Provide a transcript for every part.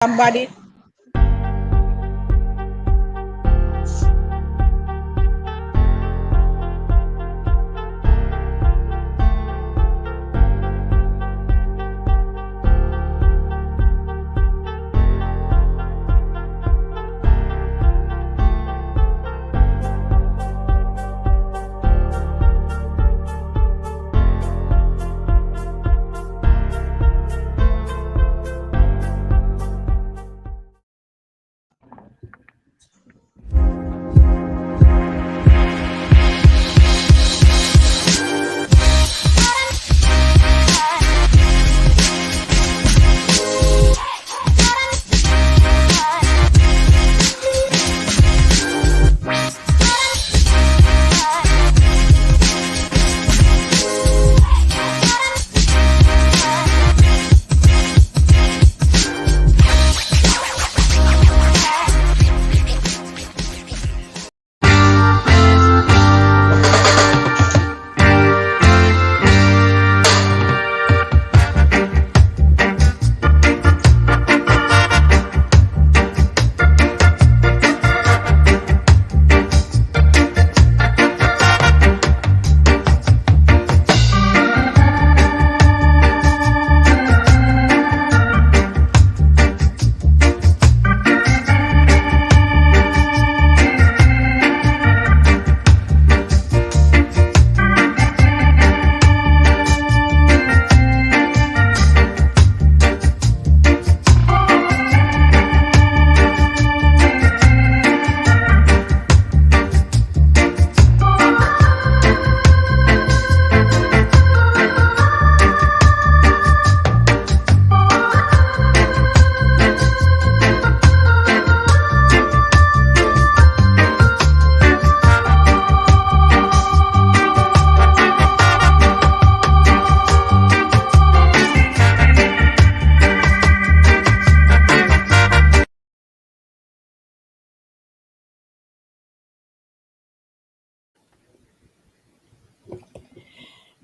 Somebody.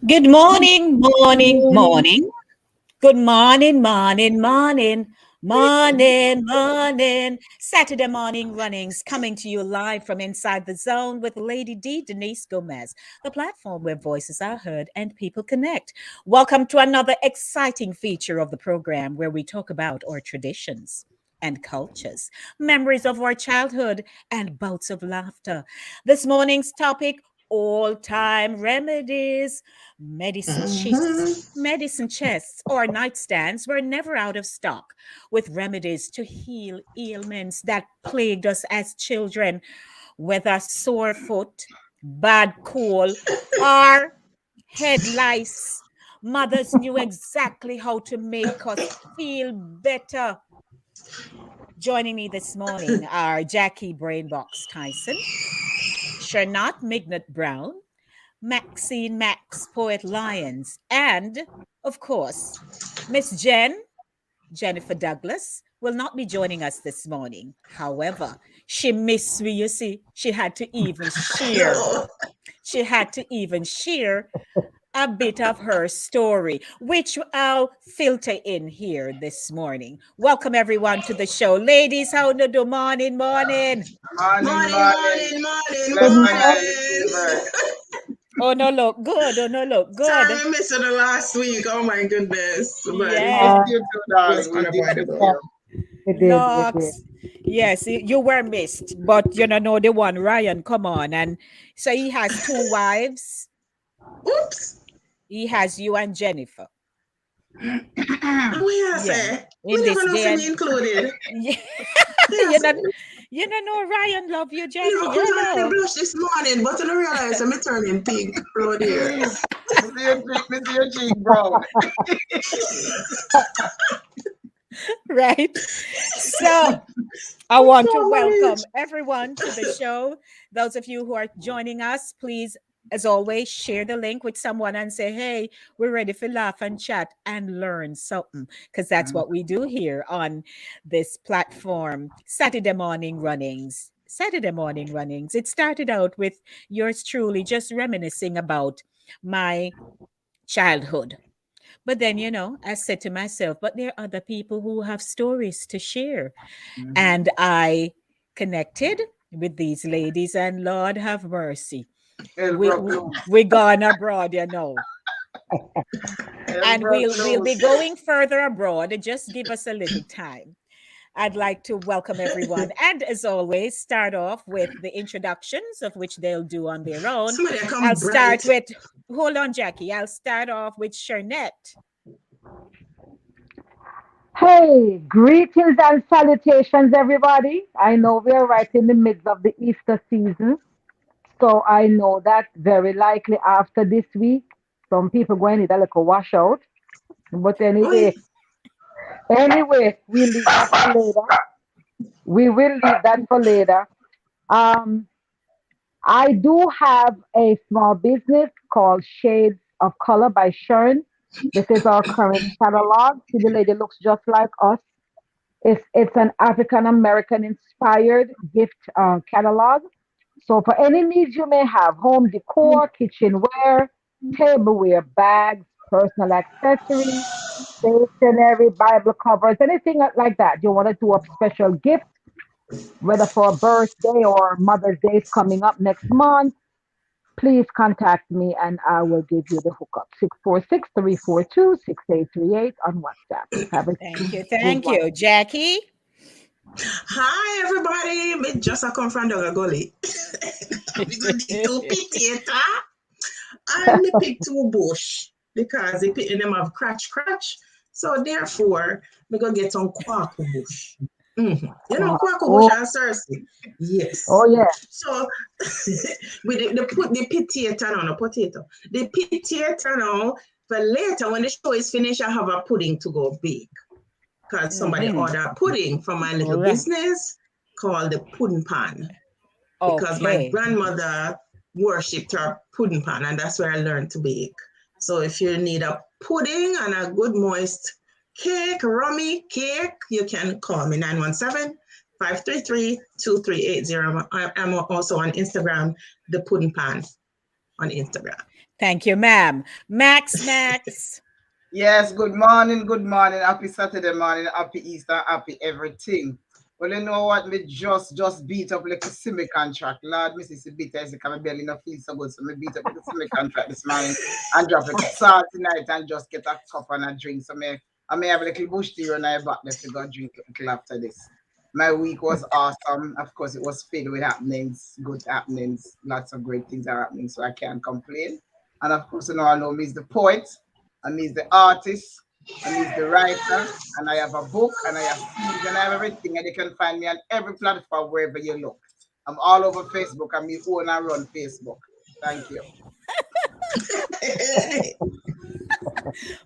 Good morning, morning, morning. Good morning, morning, morning, morning, morning. Saturday morning runnings coming to you live from inside the zone with Lady D, Denise Gomez, the platform where voices are heard and people connect. Welcome to another exciting feature of the program where we talk about our traditions and cultures, memories of our childhood, and bouts of laughter. This morning's topic, all-time remedies. Medicine chests or nightstands were never out of stock with remedies to heal ailments that plagued us as children, whether sore foot, bad cold, or head lice. Mothers knew exactly how to make us feel better. Joining me this morning are Jackie Brainbox Tyson, Shernat Mignot Brown, Maxine Max Poet Lyons, and, of course, Miss Jennifer Douglas, will not be joining us this morning. However, she missed me, you see. She had to even share. She had to even share a bit of her story, which I'll filter in here this morning. Welcome everyone to the show. Ladies, how do you morning, morning? Morning. Oh no, look good. Oh no, look good. Sorry, we missed it the last week. Oh my goodness. But Yeah. you too, darling. Unavoidable. Locks. Yes, you were missed, but you know the one Ryan. Come on, and so he has two wives. Oops. He has you and Jennifer. We are say. In We this never know day, me included. yeah, Yes. you don't know Ryan love you, Jackie. You know, You I know. blush this morning, but I don't realize I'm turning pink. Road here. Miss your cheek, bro. Right. So I want to welcome everyone to the show. Those of you who are joining us, please, as always, share the link with someone and say, hey, we're ready for laugh and chat and learn something. Because that's what we do here on this platform. Saturday morning runnings. Saturday morning runnings. It started out with yours truly just reminiscing about my childhood. But then, I said to myself, but there are other people who have stories to share. And I connected with these ladies, and Lord have mercy. El We broke we loose. we gone abroad, El and broke we'll be loose. going further abroad. Just give us a little time. I'd like to welcome everyone, and as always, start off with the introductions of which they'll do on their own. Somebody I'll come start bright. with, hold on, Jackie. I'll start off with Shernette. Hey, greetings and salutations, everybody. I know we are right in the midst of the Easter season, so I know that very likely after this week, some people going to need a little washout. But Oi. anyway, we leave that for later. We will leave that for later. Um, I do have a small business called Shades of Color by Shern. This is our current catalog. See, the lady looks just like us. It's an African American inspired gift catalog. So for any needs you may have, home decor, kitchenware, tableware, bags, personal accessories, stationery, Bible covers, anything like that. You want to do a special gift, whether for a birthday or Mother's Day is coming up next month, please contact me and I will give you the hookup. 646-342-6838 on WhatsApp. Have a Thank you. good Thank one. you. Jackie? Hi, everybody. Me just a come from the gully. We gonna need two potato. And me pick two bush because the pit them have crotch. So therefore, we gonna get some quack bush. You know quack bush Oh, and Cersei? oh Yes. yeah. So we put the potato on a potato. The potato now for later when the show is finished, I have a pudding to go bake. Because somebody Mm-hmm. ordered pudding from my All little right. business called the Pudding Pan. Because my Okay. grandmother worshipped her pudding pan, and that's where I learned to bake. So if you need a pudding and a good moist cake, rummy cake, you can call me 917-533-2380. I'm also on Instagram, the pudding pan on Instagram. Thank you, ma'am. Max. Yes, good morning, good morning. Happy Saturday morning, happy Easter, happy everything. Well, you know what? Me just beat up like a semi contract. Lord, Mrs. Bitter is coming belly no feel so good. So me beat up like a semi contract this morning and drop like a salt tonight and just get a cup and a drink. So I may have a little bush tea and I back there to go drink a little after this. My week was awesome. Of course, it was filled with happenings, good happenings. Lots of great things are happening, so I can't complain. And of course, I know me is the poet, and me is the artist, and he's the writer, and I have a book, and I have CDs, and I have everything, and you can find me on every platform wherever you look. I'm all over Facebook. I'm the own and run Facebook. Thank you.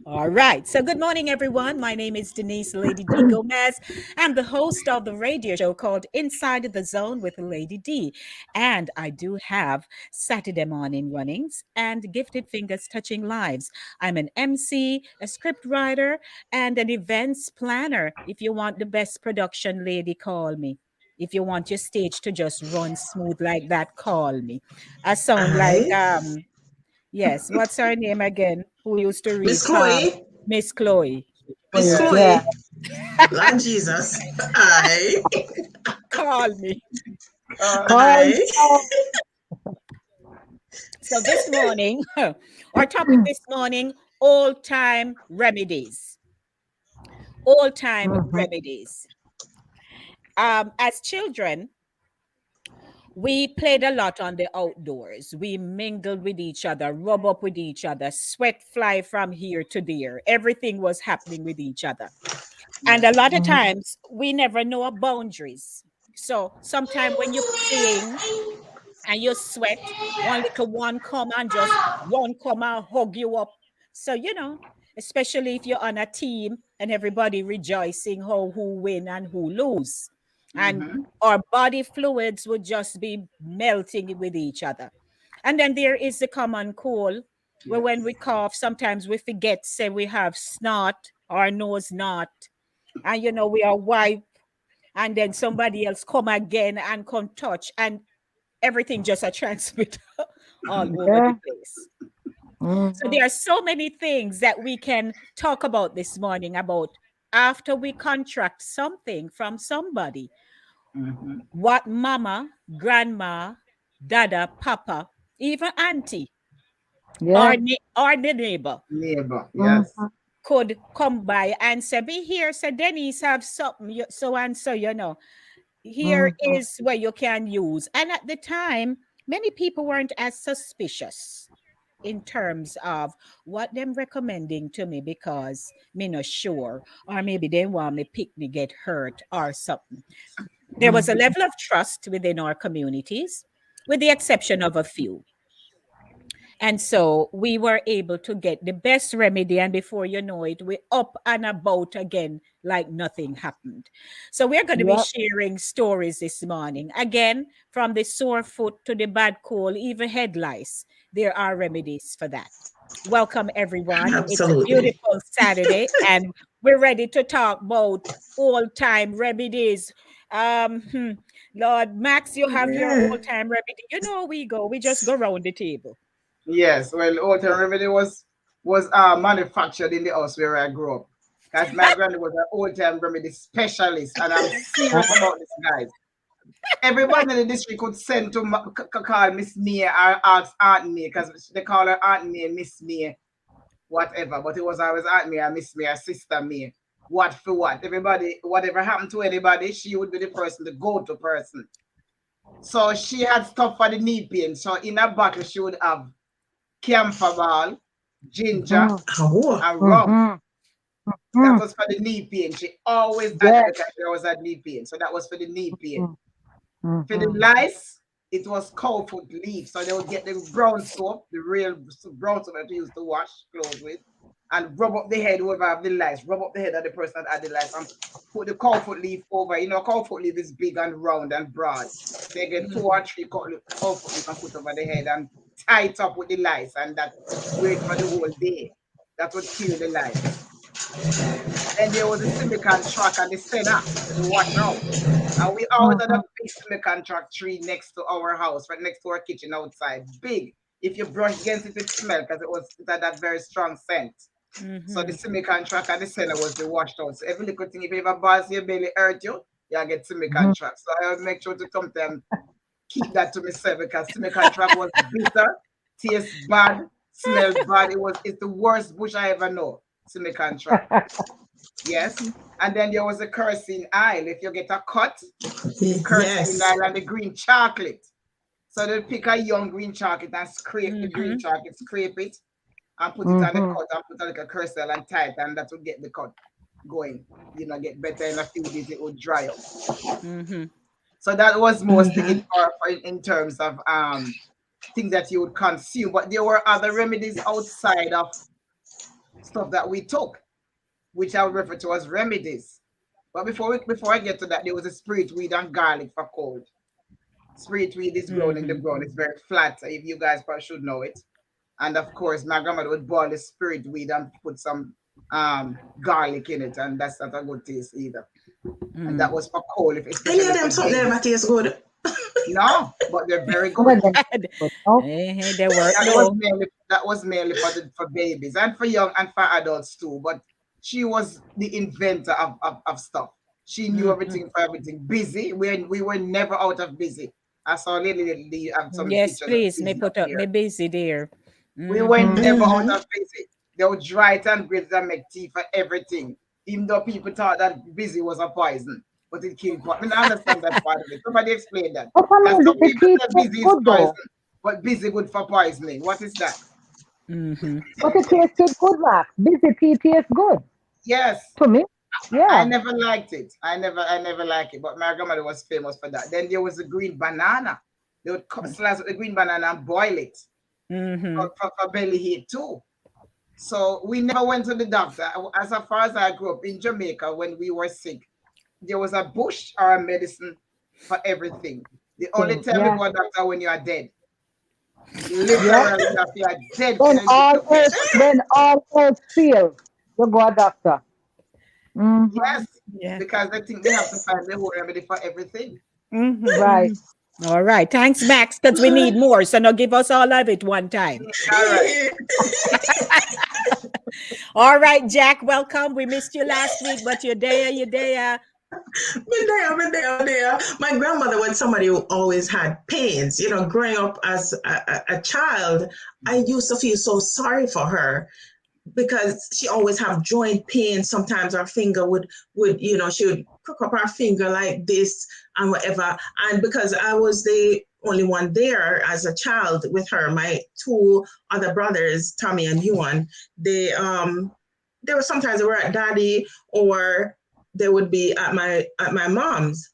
All right. So, good morning, everyone. My name is Denise Lady D. Gomez. I'm the host of the radio show called Inside the Zone with Lady D. And I do have Saturday morning runnings and Gifted Fingers Touching Lives. I'm an MC, a script writer, and an events planner. If you want the best production, lady, call me. If you want your stage to just run smooth like that, call me. I sound like Hi, yes. What's her name again? Who used to Miss read palm? Chloe. Miss Chloe. Oh Miss yeah. Yeah. Yeah. Chloe. Lord Jesus. Hi. Call me. Call Hi. me. So this morning, our topic this morning, old time remedies. Old time Mhm. remedies. As children, we played a lot on the outdoors. We mingled with each other, rub up with each other, sweat fly from here to there. Everything was happening with each other. And a Yes. lot of Mhm. times we never know our boundaries. So sometimes when you're playing and you sweat, one little one come and just one come and hug you up. So especially if you're on a team and everybody rejoicing how who win and who lose. And Mm-hmm. our body fluids would just be melting with each other. And then there is the common cold where when we Yes. cough, sometimes we forget, say we have snot or nose knot, and we are wipe, and then somebody else come again and come touch, and everything just a transmit all over the Yeah. place. So there are so many things that we can talk about this morning about after we contract something from somebody, Mm-hmm. what mama, grandma, dada, papa, even auntie, Yes. or the neighbor Neighbor, yes. Mm-hmm. could come by and say, be here, so Denise have something, so and so, here Mm-hmm. is where you can use. And at the time, many people weren't as suspicious in terms of what them recommending to me because me not sure, or maybe they want me pick me get hurt or something. There was a Mm-hmm. level of trust within our communities, with the exception of a few. And so we were able to get the best remedy. And before you know it, we're up and about again like nothing happened. So we're going to be Yep. sharing stories this morning. Again, from the sore foot to the bad cold, even head lice, there are remedies for that. Welcome, everyone. It's a Absolutely. beautiful Saturday, and we're ready to talk about all time remedies. Hmm, Lord Max, you have your Yes. all time remedy. You know, we go, we just go around the table. Yes, well, Alton Remedy was manufactured in the house where I grew up. Because my granddad was an old time remedy specialist, and I'm serious about this, guys. Everybody in the district could send to call Miss Mia or ask Aunt Mia, because they call her Aunt Mia, Miss Mia, whatever. But it was always Aunt Mia, Miss Mia, Sister Mia. What for what? Everybody, whatever happened to anybody, she would be the person, the go-to person. So she had stuff for the knee pain. So in a bottle, she would have camphor ball, ginger, Mm-hmm. Oh, and rum. Mm-hmm. That Mm-hmm. was for the knee pain. She always had it Yes. because she always had knee pain. So that was for the knee pain. For the Mm-hmm. lice, it was cow foot leaf. So they would get the brown soap, the real brown soap that they used to wash clothes with, and rub up the head whoever have the lice, rub up the head of the person that had the lice, and put the cow foot leaf over. You know, cow foot leaf is big and round and broad. So you get two or three cow foot leaf and put over the head and tie it up with the lice, and that wait for the whole day. That would kill the lice. Then there was a silicon track at the center, the washout. And we always had a Mm-hmm. big silicon track tree next to our house, right next to our kitchen outside. Big. If you brush against it, it smelled because it had that very strong scent. So the Mhm. silicon track at the center was the washout. So every little thing, if you ever buzz your belly hurt you, you get silicon Mm-hmm. track. So I would make sure to sometimes keep that to myself because silicon track was bitter, tastes bad, smell bad. It's the worst bush I ever know. Silicon track. Yes. And then there was a kerosene aisle. If you get a cut, the kerosene yes. aisle and the green chocolate. So they pick a young green chocolate and scrape the green Mhm. chocolate, scrape it and put it on the Mm-hmm. cut and put a little kerosene and tie it, and that will get the cut going. Get better in a few days, it would dry up. Mhm. So that was most thing Mm-hmm. in terms of things that you would consume. But there were other remedies outside of stuff that we took, which I would refer to as remedies. But before I get to that, there was a spirit weed and garlic for cold. Spirit weed is grown in the Mhm. ground. It's very flat. If you guys probably should know it. And of course, my grandmother would boil the spirit weed and put some garlic in it, and that's not a good taste either. And that Mm. was for cold, Any of especially them for something never babies. taste good. No, but they're very None good. of them. But no. They work That was though. mainly that was mainly for babies and for young and for adults too. But she was the inventor of stuff. She knew Mhm. everything for everything. Busy. We were never out of busy. I saw lately have some Yes, pictures of please. May busy up put up. here. May busy there. We were Mhm. never out Mm-hmm. of busy. They would dry it and grate and make tea for everything. Even though people thought that busy was a poison, but it killed. I mean, I understand that part of it. Somebody explain that. But I Because mean, some the people tea say tastes busy is good poison, though. but busy good for poisoning. What is that? Mhm. But it tasted good, Max. Busy tea tastes good Yes, to me. I Yeah. never liked it. I never liked it. But my grandmother was famous for that. Then there was the green banana. They would slice the green banana and boil it Mhm. for belly ache too. So we never went to the doctor. As far as I grew up in Jamaica, when we were sick, there was a bush or a medicine for everything. The only Thing. time you Yeah. go to doctor when you are dead. Yep. Literally, if you are dead, When all else fails, you go a doctor. Mm-hmm. yes, Yeah. because they think they have to find the whole remedy for everything. Mhm. Right. Mhm. All right. Thanks, Max, because we need more. So now give us all of it one time. All right. All right, Jack, welcome. We missed you last week, but you're there, you're there. Been there. My grandmother was somebody who always had pains. Growing up as a child, I used to feel so sorry for her because she always have joint pain. Sometimes her finger would she would crook up her finger like this and whatever. And because I was the only one there as a child with her, my two other brothers, Tommy and Ewan, they were sometimes they were at daddy or they would be at my mom's.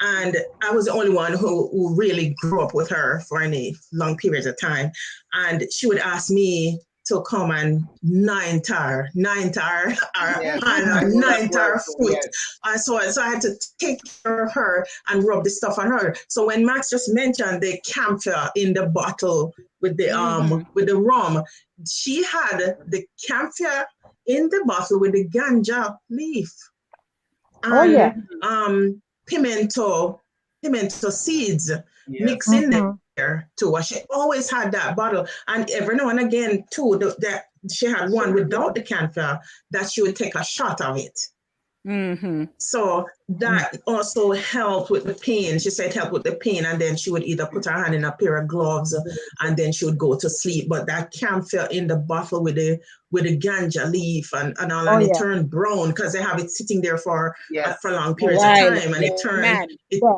And I was the only one who really grew up with her for any long periods of time. And she would ask me to come and nine tar our Yes. hand or Work, nine tar work. foot. Yes. So I had to take care of her and rub the stuff on her. So when Max just mentioned the camphor in the bottle with the rum, she had the camphor in the bottle with the ganja leaf Oh yeah. and pimento seeds Yes. mixed in Mm-hmm. there too. She always had that bottle, and every now and again too, that she had one without the camphor that she would take a shot of it. Mm-hmm. So that also helped with the pain. She said it helped with the pain, and then she would either put her hand in a pair of gloves, and then she would go to sleep. But that camphor in the bottle with the ganja leaf and all, Oh and it yeah. turned brown because they have it sitting there for Yes. long A periods of while. time, and it turned Man.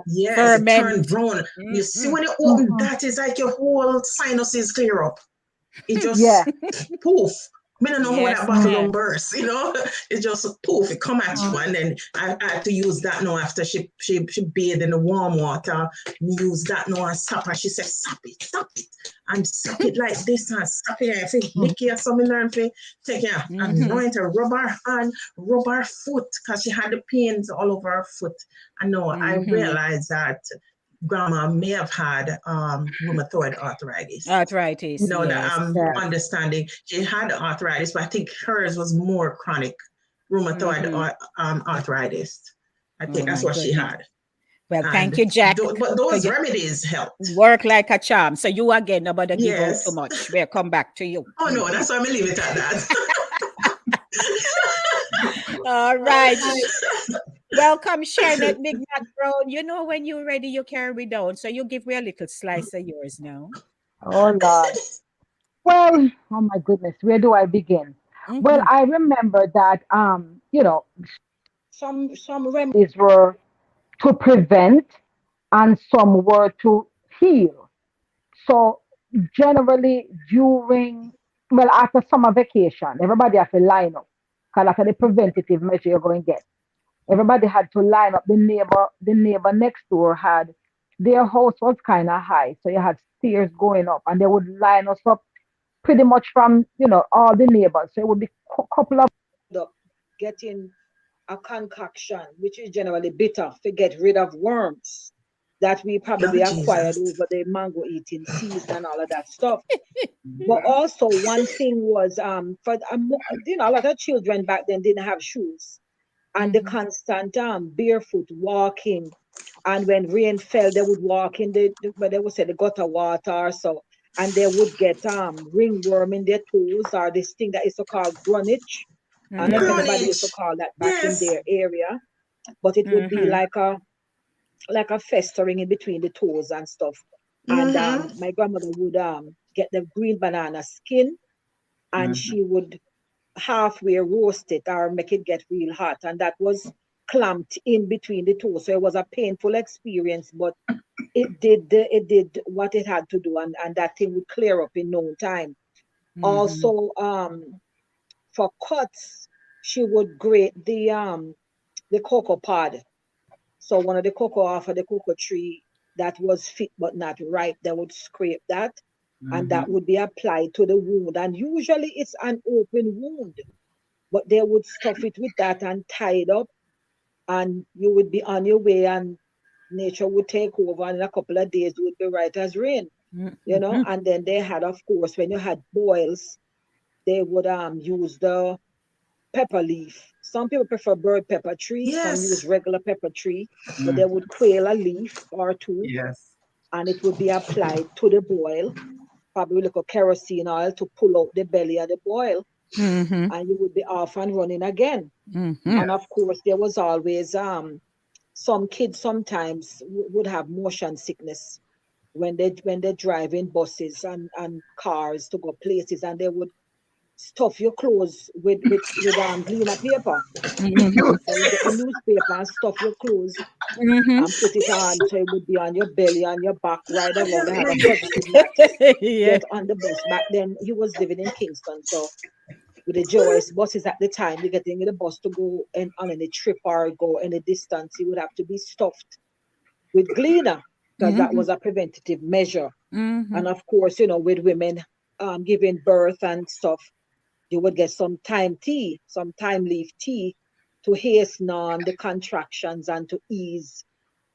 Yeah. it turned Ferment. brown. You see Mm-hmm. when you open Mm-hmm. that, it's like your whole sinuses clear up. It Yeah. just poof. I don't know how that Yes, bottle Mm-hmm. man. don't burst, It just poof, it come at you. And then I had to use that now after she bathed in the warm water. Use that now and stop her. She said, stop it. And stop it like this and stop it. And if it lick you or something, learn to take it. Mm-hmm. Anoint her, rub her hand, rub her foot, because she had the pains all over her foot. And now I Mm-hmm. realized that grandma may have had rheumatoid arthritis. Arthritis, No, that yes. I'm Yeah. understanding. She had arthritis, but I think hers was more chronic rheumatoid arthritis. I Oh think that's my what she goodness. had. Well, thank And you, Jack. but So those you remedies helped. work like a charm. So you again about to give out too Yes. much. We'll come back to you. Oh no, that's why I'm leave it at that. All right. Welcome, Shannon Midnight Brown. When you're ready, you carry down. So you give me a little slice of yours now. Oh Lord. Well, oh my goodness, where do I begin? Well, Mm-hmm. I remember that some remedies were to prevent and some were to heal. So generally during after summer vacation, everybody has to line up. Because after the preventative measure you're going to get. Everybody had to line up. The neighbor next door had their house was kind of high, so you had stairs going up, and they would line us up pretty much from all the neighbors. So it would be couple of up getting a concoction, which is generally bitter, to get rid of worms that we Oh probably acquired Jesus. over the mango eating season and all of that stuff. But also one thing was for a lot of children back then didn't have shoes, and the Mm-hmm. constant barefoot walking, and when rain fell they would walk in but they would say the gutter water, so and they would get ringworm in their toes, or this thing that is so called grunage. I don't know if Mm-hmm. anybody used to Greenwich. call that back in Yes. their area, but it would be Mm-hmm. like a festering in between the toes and stuff. And Mm-hmm. my grandmother would get the green banana skin, and Mhm. she would halfway roast it or make it get real hot, and that was clamped in between the toes. So it was a painful experience, but it did what it had to do, and that thing would clear up in no time. Mm-hmm. Also, for cuts, she would grate the cocoa pod. So one of the cocoa off of the cocoa tree that was fit but not ripe, they would scrape that, and that Mhm. would be applied to the wound. And usually it's an open wound, but they would stuff it with that and tie it up, and you would be on your way, and nature would take over, and in a couple of days it would be right as rain. Mm-hmm. And then they had, of course, when you had boils, they would use the pepper leaf. Some people prefer bird pepper tree, some use Yes. regular pepper tree, but they Mhm. would quail a leaf or two Yes. and it would be applied to the boil, probably with a kerosene oil to pull out the belly of the boil, Mm-hmm. and you would be off and running again. Mm-hmm. And of course, there was always some kids sometimes would have motion sickness when they drive in buses and cars to go places, and they would stuff your clothes with cleaner paper. Mm-hmm. So you get the newspaper and stuff your clothes Mm-hmm. and put it on, so it would be on your belly, on your back, right around. I have a positive mat Yeah. get on the bus. Back then, he was living in Kingston, so with the Joyce buses at the time, you getting in the bus to go on any trip or go any distance, you would have to be stuffed with cleaner because that Mm-hmm. was a preventative measure. Mm-hmm. And of course, with women giving birth and stuff, you would get some some time leaf tea to hasten on the contractions and to ease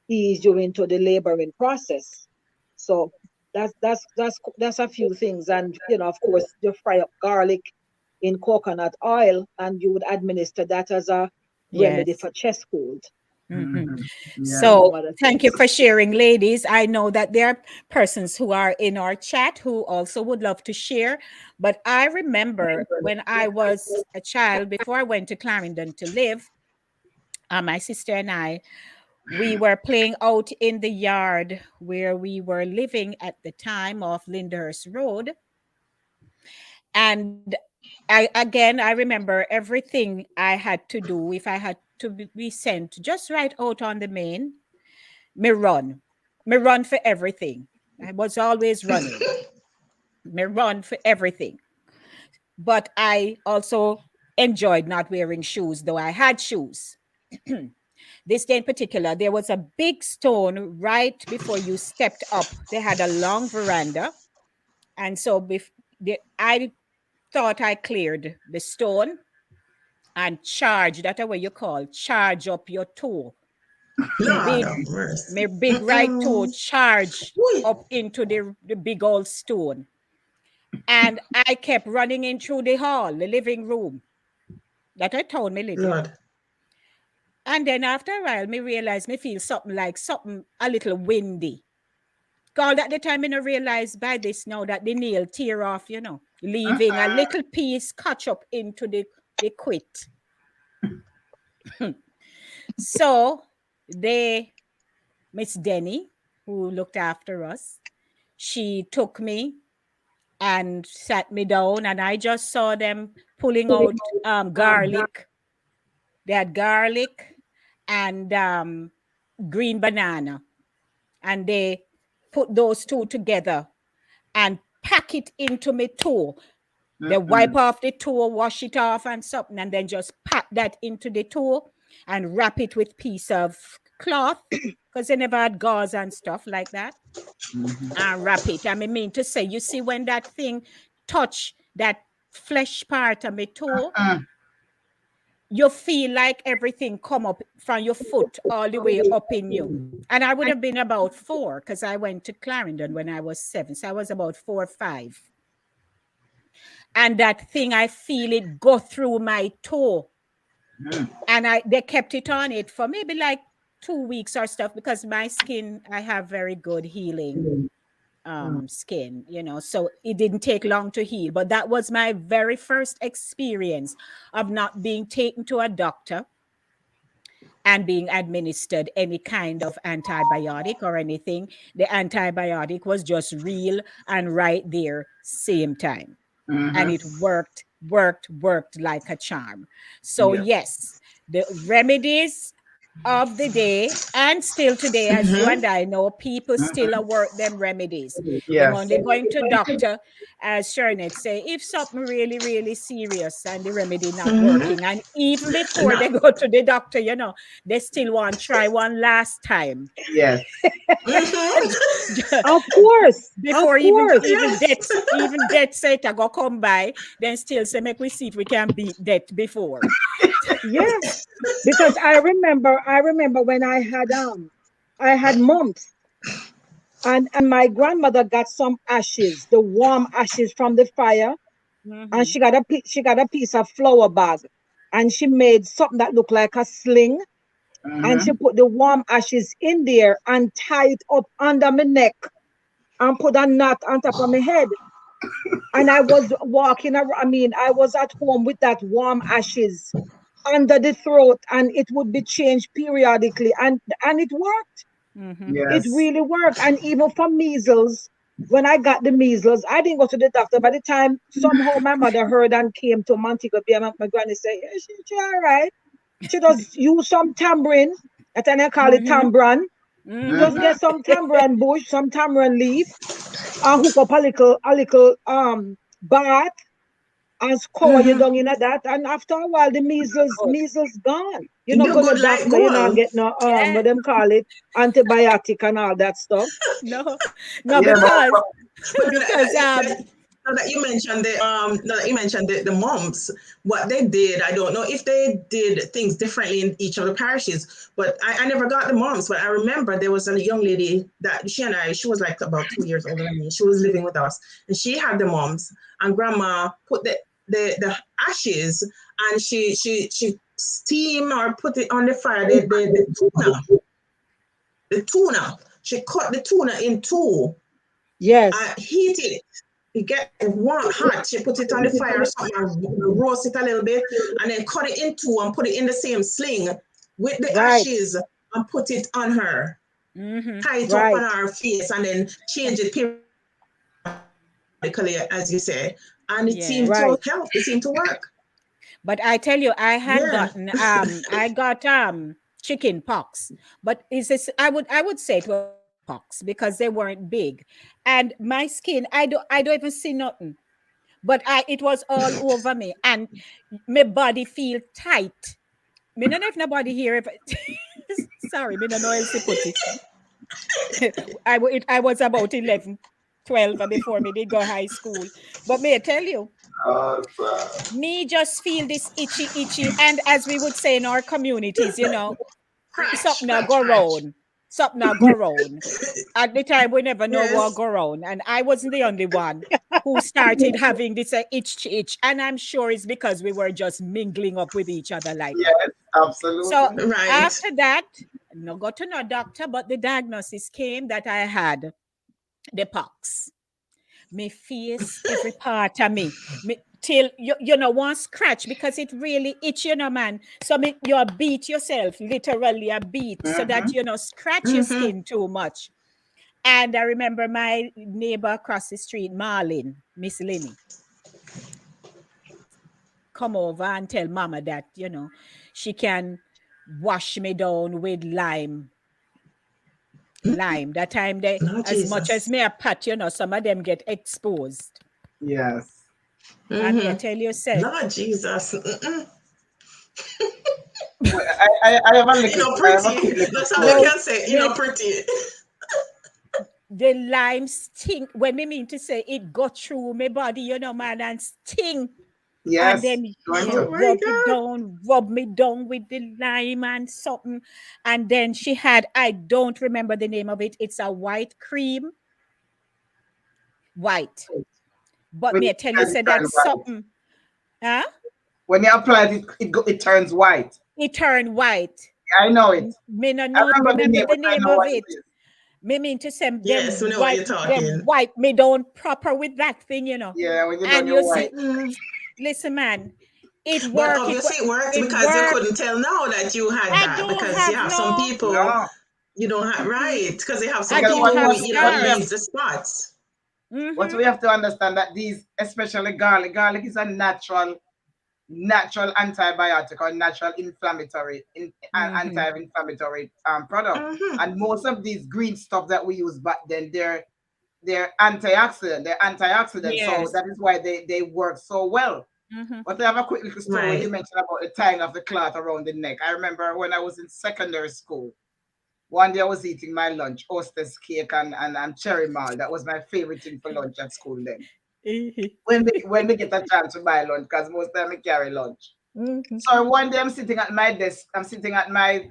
you into the laboring process. So that's a few things. And of course, you fry up garlic in coconut oil, and you would administer that as a remedy Yes. for chest cold, Mm-hmm. Yeah. among So other thank you things. for sharing, ladies. I know that there are persons who are in our chat who also would love to share. But I remember when I was a child, before I went to Clarendon to live, my sister and I, we were playing out in the yard where we were living at the time of Lyndhurst Road. And I remember everything I had to do if I had to be sent just right out on the main. Me run. Me run for everything. I was always running. Me run for everything. But I also enjoyed not wearing shoes, though I had shoes. This day in particular, there was a big stone right before you stepped up. They had a long veranda. And so I thought I cleared the stone and charge, that's what you call charge up your toe. Lord Big, have mercy. my big right toe charge Wait, up into the big old stone. And I kept running in through the hall, the living room that I told me live, Lord. And then after a while, me realize me feel something a little windy. Called at the time, I realize by this now that the nail tear off, leaving a little piece catch up into the quit. So they, Miss Denny, who looked after us, she took me and sat me down, and I just saw them pulling out garlic. They had garlic and green banana, and they put those two together and pack it into my toe. They wipe off the toe, wash it off and something, and then just pack that into the toe and wrap it with piece of cloth because they never had gauze and stuff like that. And wrap it. I mean to say, you see, when that thing touch that flesh part of my toe, you feel like everything come up from your foot all the way up in you. And I would have been about 4 because I went to Clarendon when I was 7. So I was about 4 or 5. And that thing, I feel it go through my toe. And they kept it on it for maybe like 2 weeks or stuff because my skin, I have very good healing skin, so it didn't take long to heal. But that was my very first experience of not being taken to a doctor and being administered any kind of antibiotic or anything. The antibiotic was just real and right there same time. And it worked like a charm. So yes, the remedies of the day and still today, as you and I know, people still work them remedies. They're Yes. only going to doctor, as Shernet say, if something really, really serious and the remedy not working. And even before they go to the doctor, they still want try one last time. Yes. Of course, Before of course. even death said I go come by, then still say make we see if we can beat death before. Yeah, because I remember when I had mumps, and my grandmother got some ashes, the warm ashes from the fire, and she got a piece of flour bag, and she made something that looked like a sling, And she put the warm ashes in there and tie it up under my neck and put a knot on top of my head. And I was walking around, I mean, I was at home with that warm ashes under the throat, and it would be changed periodically. And it worked. It Yes. really worked. And even for measles, when I got the measles, I didn't go to the doctor. By the time somehow my mother heard and came to Montego Bay, my granny said, yeah, she all right. She does use some tambourine. That's what I call it tambran. You just get some tambourine bush, some tambourine leaf, and hook up a little bath and scour you down in that. And after a while, the measles gone. You're not You gonna good like doctor, you're not gold. getting no Yeah. what them call it, antibiotic and all that stuff. No, no, Yeah, because But because now that you mentioned the mumps, what they did, I don't know if they did things differently in each of the parishes, but I never got the mumps. But I remember there was a young lady that she was like about 2 years older than me. She was living with us, and she had the mumps. And Grandma put the ashes, and she steam or put it on the fire. The tuna. She cut the tuna in two. Yes, Heat it. You get warm, hot. She put it on the fire or something, and roast it a little bit, and then cut it in two and put it in the same sling with the right, ashes and put it on her. Tie it up on right. her face and then change it periodically, as you say. And it yeah. seemed to Right. help. It seemed to work. But I tell you, Yeah. I got chicken pox. But is this I would say it was pox because they weren't big. And my skin, I don't even see nothing. But it was all over me and my body feel tight. Me don't know if nobody here if sorry, me don't know else to put it. I was about 11, 12 before me did go high school. But may I tell you, me just feel this itchy, and as we would say in our communities, Scratch, something now scratch, go scratch. round. Something now go round. At the time, we never know what Yes. go round. And I wasn't the only one who started having this itch. And I'm sure it's because we were just mingling up with each other like that. Yes, So absolutely. Right. after that, no go to no doctor, but the diagnosis came that I had the pox. Me face, every part of me till you know one scratch because it really itch, man. So me you beat yourself, literally a beat, so that scratch your Mm-hmm. skin too much. And I remember my neighbor across the street, Marlin, Miss Lenny, come over and tell mama that she can wash me down with lime. That time they No, as much as Jesus. me a pat, some of them get exposed. Yes. And me I Mm-hmm. tell you, say, Lord Jesus. Mm-mm. Well, I have a You little, know, I have a quick pretty. little That's all I story. no, can say. You me know, pretty. the lime sting when me mean to say it got through my body, man, and sting. And Yes, then going she Oh to. my rub me down with the lime and something. And then she had, I don't remember the name of it. It's a white cream, white. But When me you I tell you, apply it, say it turns that's white. something. Huh? When you apply it, it turns white. It turned white. I know it. Me no I not remember the remember name, the but I name know of what it it. is. Me mean to say Yes, we know what you're them talking. wipe me down proper with that thing. Yeah, when you done And your you white. see, listen, man, it But work. obviously it worked It because you work. couldn't tell now that you had I that don't because you have have some no. people No, you don't have Mm-mm. right because they have I some because don't people who have what it we have leaves scars. the spots. what Mm-hmm. we have to understand that these, especially garlic is a natural antibiotic or natural Mm-hmm. anti-inflammatory product. Mm-hmm. And most of these green stuff that we use back then, they're antioxidant. They're antioxidants. So Yes. that is why they work so well. Mm-hmm. But I have a quick little story when you Right. mentioned about the tying of the cloth around the neck. I remember when I was in secondary school, one day I was eating my lunch, hostess cake and cherry malt. That was my favorite thing for lunch at school then. When we get a chance to buy lunch, because most time I carry lunch. Mm-hmm. So one day I'm sitting at my desk. I'm sitting at my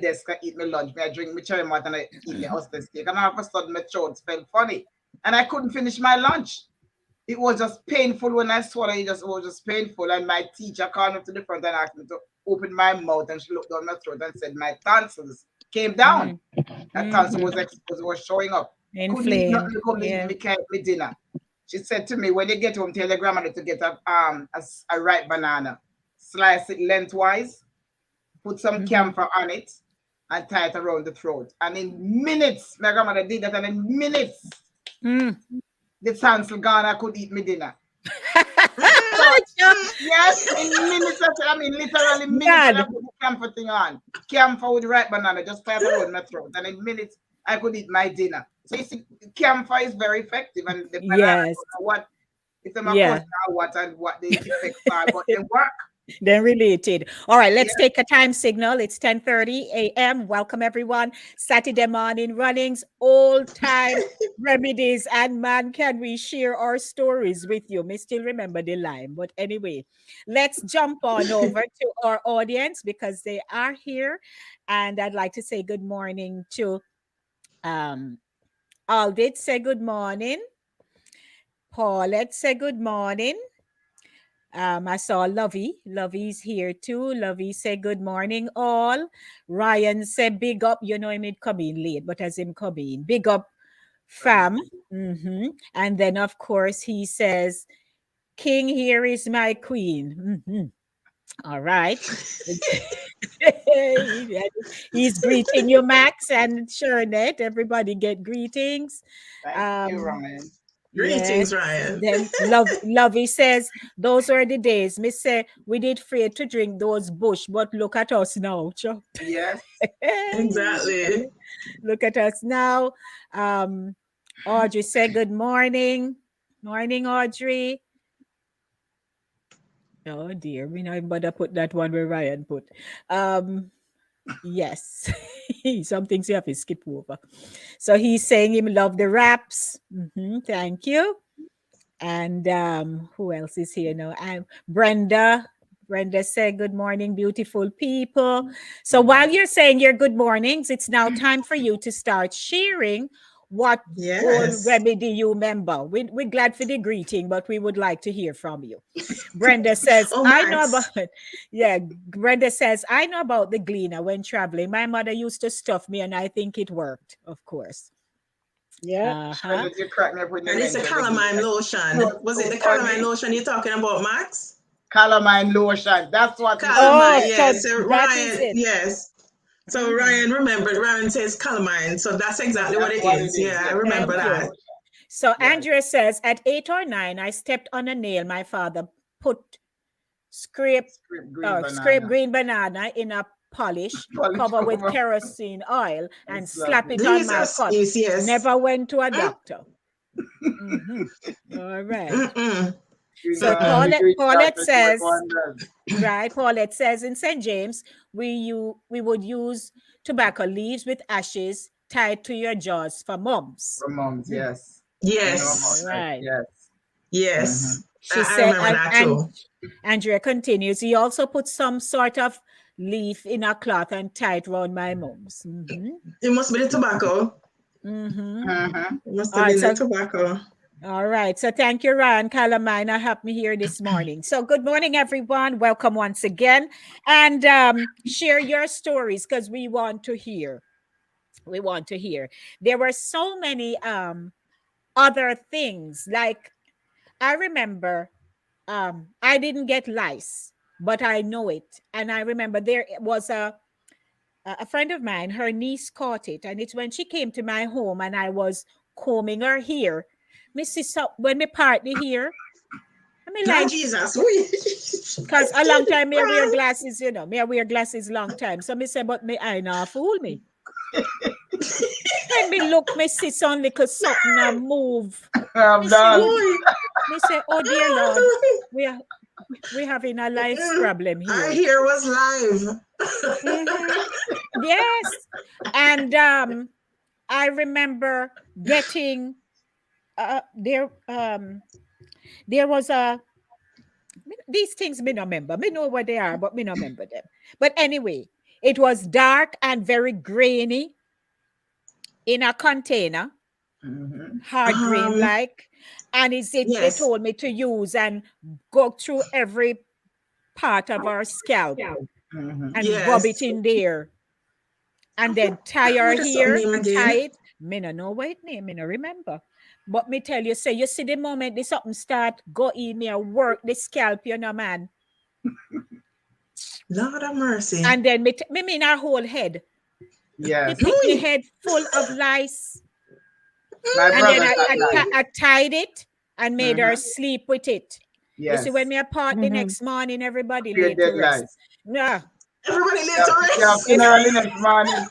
desk. I eat my lunch. I drink my cherry malt and I eat my hostess cake. And all of a sudden my throat felt funny, and I couldn't finish my lunch. It was just painful when I swallowed it. It was just painful. And my teacher called me to the front and asked me to opened my mouth and she looked down my throat and said my tonsils came down. That tonsil was exposed, was showing up. Couldn't eat Inflamed. nothing to come Yeah. me dinner. She said to me, when you get home, tell your grandmother to get a ripe banana, slice it lengthwise, put some camphor on it, and tie it around the throat. And in minutes, my grandmother did that, and in minutes, the tonsil gone. I could eat my dinner. Yes, in minutes. I mean, literally minutes. And I put the camphor thing on. Camphor with ripe banana, just tie it around my throat, and in minutes, I could eat my dinner. So you see, camphor is very effective, and the banana, I don't know what it's a cousin or what and what the effects are, but they work. They're related. All right, let's take a time signal. It's 10:30 a.m. Welcome, everyone. Saturday morning runnings, old time remedies. And man, can we share our stories with you? May still remember the line. But anyway, let's jump on over to our audience because they are here. And I'd like to say good morning to Aldit. Say good morning. Paulette, say good morning. I saw Lovey. Lovey's here too. Lovey said, good morning, all. Ryan said, big up. You know, him it come in late, but as him come in, big up, fam. And then, of course, he says, King, here is my queen. All right. He's greeting you, Max and Shernette. Everybody get greetings. Thank you, Ryan. Greetings, Ryan. Then Lovey says, those were the days. Me say, we did afraid to drink those bush, but look at us now. Chop. Yes. Exactly. Look at us now. Audrey said, good morning. Morning, Audrey. Oh dear, we not bother put that one where Ryan put. Yes, some things you have to skip over. So he's saying him love the raps. Thank you. And who else is here now? Brenda. Brenda said, good morning, beautiful people. So while you're saying your good mornings, it's now time for you to start sharing what old remedy you remember. We're glad for the greeting, but we would like to hear from you. Brenda says, I know about Brenda says, I know about the gleaner when traveling. My mother used to stuff me and I think it worked, of course. Yeah. And it's a calamine lotion. Was it the calamine lotion you're talking about, Max? Calamine lotion. That's what calamine, yes. So Ryan, yes. So Ryan remembered. Ryan says calamine. So that's exactly what it is. Yeah, I remember that. So Andrea says, at 8 or 9, I stepped on a nail. My father put scrape green banana in a polish cover with kerosene oil and slap it on my foot. Yes. Never went to a doctor. All right. So Paulette says, right? Paulette says in St. James, we would use tobacco leaves with ashes tied to your jaws for mumps. For mums, yes. Yes. Right. Yes. She said, and Andrea continues, he also put some sort of leaf in a cloth and tied around my mums. It must be the tobacco. It must have been the tobacco. All right. So thank you, Ryan Calamina, helped me here this morning. So good morning, everyone. Welcome once again. And share your stories because we want to hear. We want to hear. There were so many other things. Like I remember I didn't get lice, but I know it. And I remember there was a friend of mine, her niece caught it. And it's when she came to my home and I was combing her hair. When me partly here, I mean, like, Jesus, because a long time me wear glasses, you know, me wear glasses long time. So me say, but me I not fool me. When me look, me see some little something a move. Me say, oh dear Lord, we having a life problem here. Our hair was live. Yes, and I remember getting. There was these things me not remember. Me know what they are, but me not remember them. But anyway, it was dark and very grainy in a container, hard grain like, and they told me to use and go through every part of our scalp. and rub Yes. it in there. And then tie her What is something hair, name tie again? it. Me no know what it name, me no remember. But me tell you, say you see the moment this something start go in me and work the scalp, you know, man. Lord have mercy. And then me mean her whole head. Me Yes. pick me Ooh. head full of lice. My And then brother got lice. I tied it and made her Mhm. sleep with it. You see, when Yes. me apart the next morning, everybody Pure laid to dead rest. lice. Yeah. Everybody live to You have rest. If funeral next morning.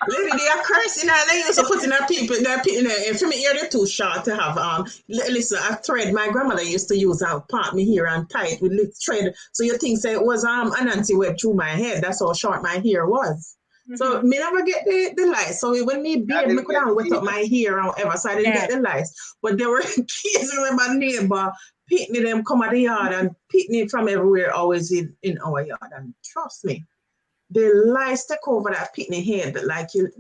Lady, they are cursing and they used to put in their people, their in there. For me, ear they're too short to have. Listen, a thread. My grandmother used to use part me here and tie it with little thread. So you think say it was an anti-web through my head. That's how short my hair was. So me never get the lice. So when me I beard, me didn't could get have wet up it. my hair or whatever. So I didn't yeah, get the lice. But there were kids remember neighbor picnic them come at the yard and picnic from everywhere always in our yard. And trust me, the lice take over that picnic head, like you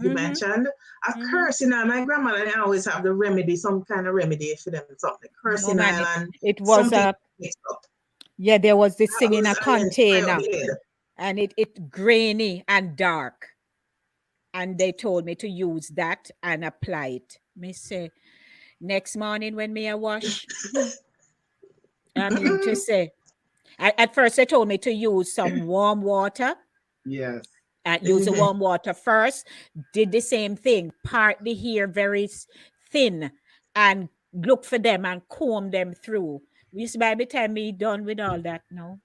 mm-hmm, mentioned. A mm-hmm. cursing oil. My grandmother they always have the remedy, some kind of remedy for them, something. No Cursing man, oil and it was something a mixed up. yeah, there was this That thing in was a and then tie up container the head. and it grainy and dark. And they told me to use that and apply it. Me say next morning when me a wash, I mean to say at first they told me to use some warm water Yes. and use the Mhm. warm water first. Did the same thing, part the hair very thin and look for them and comb them through. You see, by the time me done with all that, no,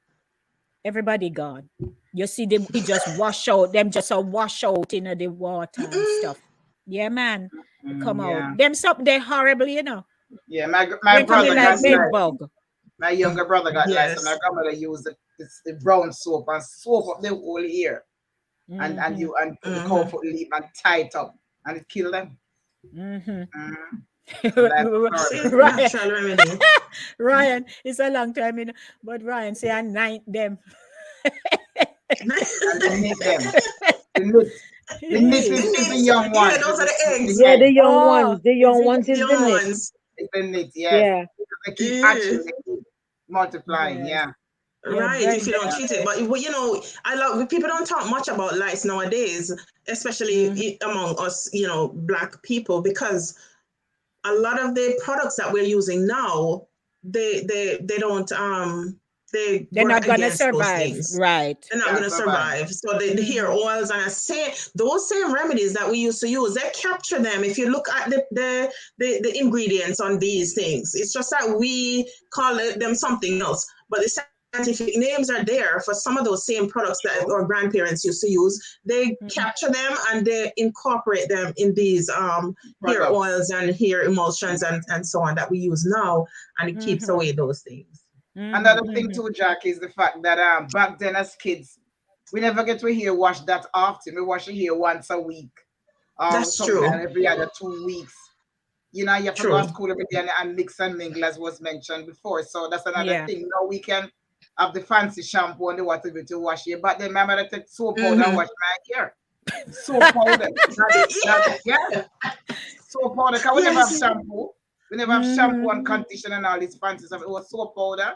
everybody gone. You see them, it just wash out, them just a wash out in the water and stuff. Yeah, man. It come out. Yeah. Them something they horrible, you know. Yeah. My Them coming brother like got Yes. bed lice. bug. My younger brother got lice, so my Yes. grandmother used the brown soap and soap up the whole ear. And Mm-hmm. you and put the cow Mm-hmm. foot leaf and tie it up and it killed them. Mm-hmm. So life is horrible. See, Ryan, natural remedy. Ryan, it's a long time, you know, but Ryan say I ninth them. And they knit them. The knit. The knit Hey. is the Neat. young Yeah, ones. those are the The eggs. Yeah, egg. Oh, the is young it? ones is the Young knit. ones. It's the knit, yes. Yeah. They keep Mm. actually multiplying, Yes. yeah. Yeah, Right, if you don't Brenda. treat it, but I love people don't talk much about lice nowadays, especially Mm-hmm. among us, black people, because a lot of the products that we're using now, they don't they They're work not gonna against those survive, things. right? They're not going Can't to survive. survive. So the hair Mm-hmm. oils and those same remedies that we used to use, they capture them. If you look at the ingredients on these things, it's just that we call them something else. But the scientific names are there for some of those same products that True. our grandparents used to use. They Mm-hmm. capture them and they incorporate them in these hair Products. oils and hair emulsions and so on that we use now, and it keeps Mm-hmm. away those things. Another Mm-hmm. thing Mm-hmm. too, Jack, is the fact that back then as kids, we never get to hair wash that often. We wash your hair once a week. That's Sometimes true. every other 2 weeks. You know, you have to go to True. school every day and mix and mingle as was mentioned before. So that's another Yeah. thing. Now we can have the fancy shampoo and the whatever to wash your. But then my mother take soap powder and Mm-hmm. wash my hair. Soap powder. Not, yeah. Soap powder. Because we never have Yes. shampoo. We never have shampoo and Mm-hmm. conditioner and all this fancy stuff. It was soap powder.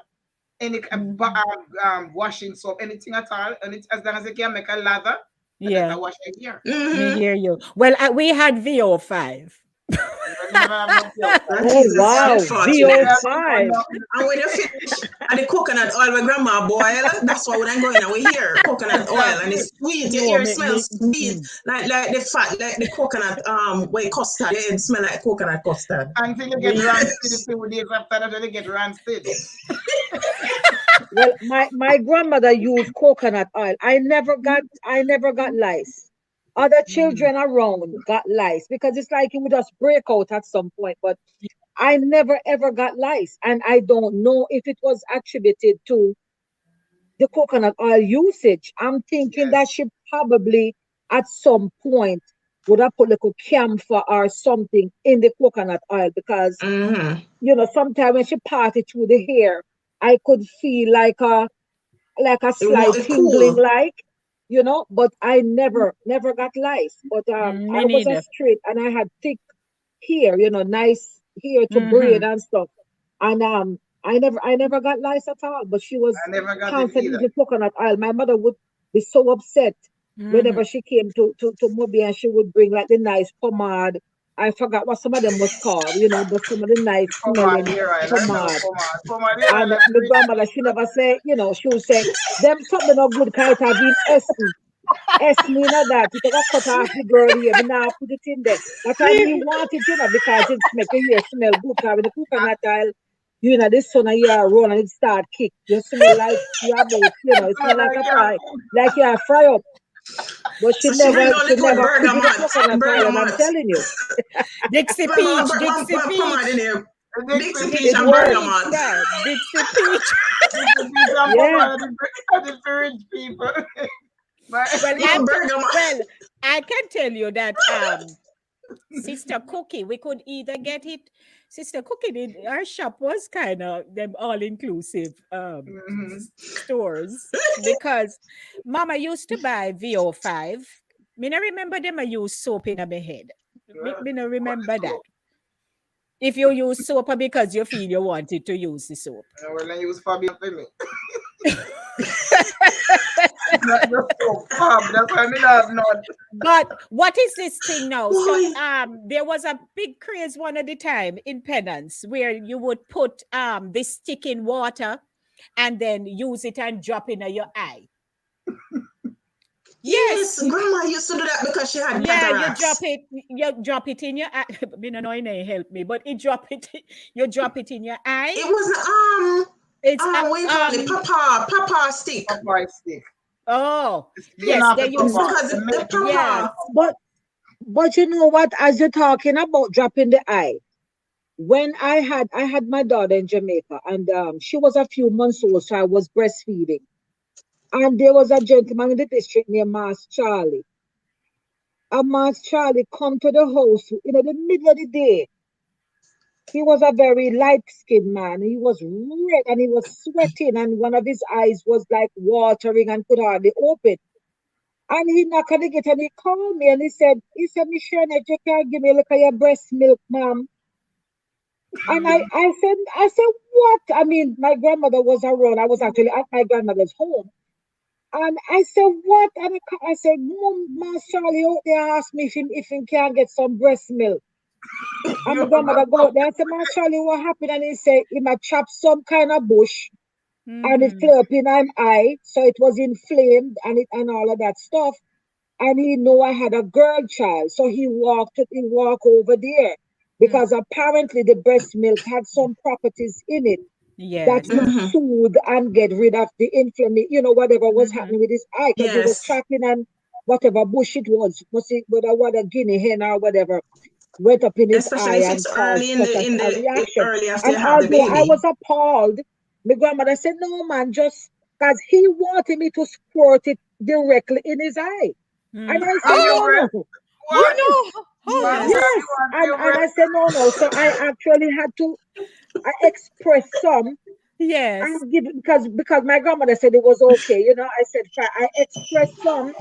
Any Mm-hmm. washing soap, anything at all. And as long as you can make a lather, and then I Yeah, wash your hair. me Mm-hmm. hear you. Well, we had VO5. We never have no soap. That Oh is We have, wow, we unfortunate. have to go VO5. And when you finish and the coconut oil with grandma boil, that's what we're going and we hear coconut oil and exactly. it's sweet. Your No, ear me. smells sweet, Mm-mm. like the fat, like the coconut way custard. It smell like coconut custard. Until you get We rancid, a few days after that, when you get rancid. Well, my grandmother used coconut oil. I never got lice. Other mm, children around got lice because it's like it would just break out at some point. But I never ever got lice, and I don't know if it was attributed to the coconut oil usage. I'm thinking that Yes. she probably at some point would have put like a camphor or something in the coconut oil because Mm-hmm. sometimes when she parted through the hair, I could feel like a slight It tingling cool. but I never got lice. But me I was a neither. straight and I had thick hair, nice hair to braid Mm-hmm. and stuff. And I never got lice at all, but she was I never got it constantly either. using coconut oil. My mother would be so upset Mhm. whenever she came to Mobi, and she would bring like the nice pomade. I forgot what some of them was called, but some of the nice Pomade smelling hair oil. I know pomade. pomade. Pomade hair oil And is my rich grandmother, she never say, she would say, them something not good, kind of have been essen. Essen, that. It got cut off the girl here. Me now put it in there. That I me want it, because it make your hair smell good. Because when the coconut oil, the sun of your run and it start kick. You smell like you're about, it smell like a fry, like you're fry up. But So she bring out she liquid never could with the bergamot. coconut oil, and I'm Bergamot. telling you, Dixie Peach, Dixie Pomade in Peach, there. and Dixie Dixie peach it Dixie and works. Peach, bergamot. yeah, Dixie Peach. Dixie and Yeah. pomade are the rich people. But Well, No bergamot. well, I can tell you that Sister Cookie, we could either get it. Sister Cookie did our shop was kind of them all inclusive mhm. stores because Mama used to buy VO5. Me no remember them I use soap in my head. Me no remember that. If you use soap because you feel you wanted to use the soap. Well, then use Fabian for me. Not just so fab. That's why I mean I have not. But what is this thing now? So Why? there was a big craze one at the time in Penance where you would put this stick in water and then use it and drop in your eye. Yes, Yes. grandma used to do that because she had Yeah, cataracts. you drop it in your eye. Me no know it ain't help me, but you drop it in your eye. It was It's what you call it? Papa stick. Papa stick. oh The skin yes, off they the use papa. Because The the milk the yes. papa. papa. But you know what? As you're talking about dropping the eye, when I had my daughter in Jamaica, and she was a few months old, so I was breastfeeding. And there was a gentleman in the district named Mas Charlie. And Mas Charlie come to the house in the middle of the day. He was a very light-skinned man. He was red and he was sweating, and one of his eyes was like watering and could hardly open. And he knocked on the gate and he called me and he said, Michelle, you can give me a look at your breast milk, ma'am. And I said, what? I mean, my grandmother was around. I was actually at my grandmother's home. And I said, what? And I said, Mom, Charlie out there asked me if he can get some breast milk. And my You grandmother forgot go out there. I said, Charlie, what happened? And he said, he might chop some kind of bush and it Mm-hmm. flare up in him eye. So it was inflamed and all of that stuff. And he know I had a girl child. So he walked over there because apparently the breast milk had some properties in it that Yes. would Mm-hmm. soothe and get rid of the inflammation, whatever was Mm-hmm. happening with his eye, because he was Yes. chopping and whatever bush it was, whether what a guinea hen or whatever, went up in his Especially eye if and it's caused early such a reaction. early after And you have the although I baby. was appalled, my grandmother said, no, man, just because he wanted me to squirt it directly in his eye. And Mm. I said, on your Oh, no, breast. no. you What? Yes, know, Man oh Yes. said yes. yes. you want And, your and I breast. said, no, no. So I actually had to express some Yes. and give because my grandmother said it was okay. I said fine. I expressed some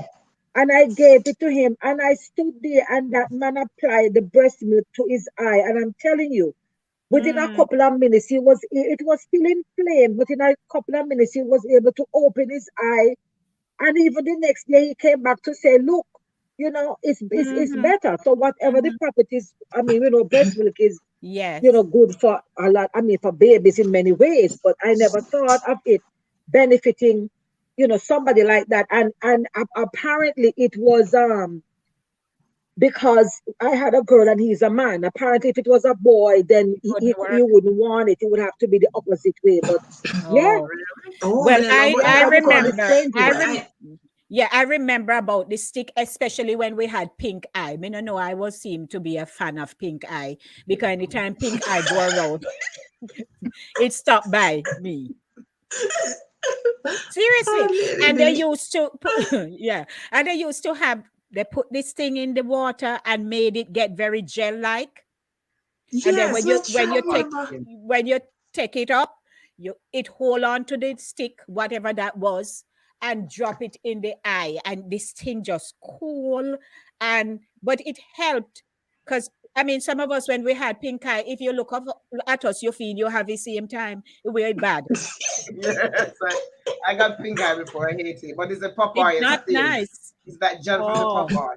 and I gave it to him and I stood there and that man applied the breast milk to his eye. And I'm telling you, within a Mm. couple of minutes, it was still inflamed. Within a couple of minutes, he was able to open his eye. And even the next day, he came back to say, look, it's Mm-hmm. better. So whatever the Mm-hmm. properties, I mean, breast milk is Yes. good for a lot. I mean, for babies in many ways, but I never thought of it benefiting, somebody like that. And apparently it was because I had a girl and he's a man. Apparently, if it was a boy, then It wouldn't he work. wouldn't want it. It would have to be the opposite way. But yeah, Oh. Oh, Well, me no know about I I that just found one. it remember. strange, I But man. rem Yeah, I remember about the stick, especially when we had pink eye. Me no know I was seem to be a fan of pink eye because anytime pink eye go around, it stopped by me. Seriously. And they Lady. used to put, yeah, and they put this thing in the water and made it get very gel like. And then Yes, we try remember. when you take it up, it hold on to the stick, whatever that was, and drop it in the eye, and this thing just cool. And but it helped because I mean, some of us, when we had pink eye, if you look up at us, you feel you have the same time. We're bad. Yes, I got pink eye before. I hate it, but it's a It's Popeye. It's not the same. nice. It's that gel from the Oh, Popeye.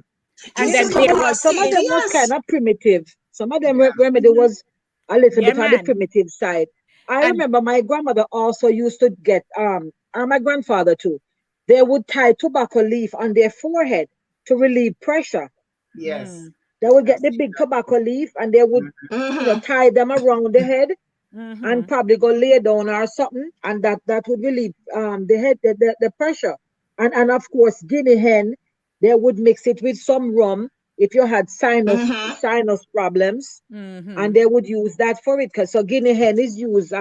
and Yes, then Yeah, there Papa well, was some of said them was yes. kind of primitive. Some of them Yeah. remedy was a little yeah, bit on the man. primitive side. I And remember my grandmother also used to get and my grandfather too. They would tie tobacco leaf on their forehead to relieve pressure. Yes. mm, They would get That's the big tobacco leaf and they would, Mm-hmm. tie them around the head and mm-hmm, probably go lay down or something, and that would relieve the head the pressure. And of course, guinea hen, they would mix it with some rum if you had Mm-hmm. sinus problems, and mm-hmm. they would use that for it. Cause so guinea hen is used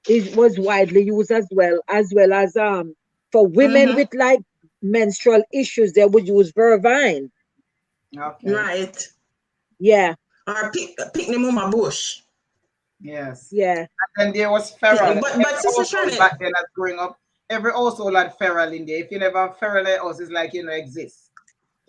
is was widely used as for women Mm-hmm. with like menstrual issues, they would use vervine. okay. Right. Yeah, Or pick the mama bush. Yes. yeah, And then there was feral. But Every Sister household Shannon, back then as growing up, every household had feral in there. If you never have feral in house, it's like you know exist.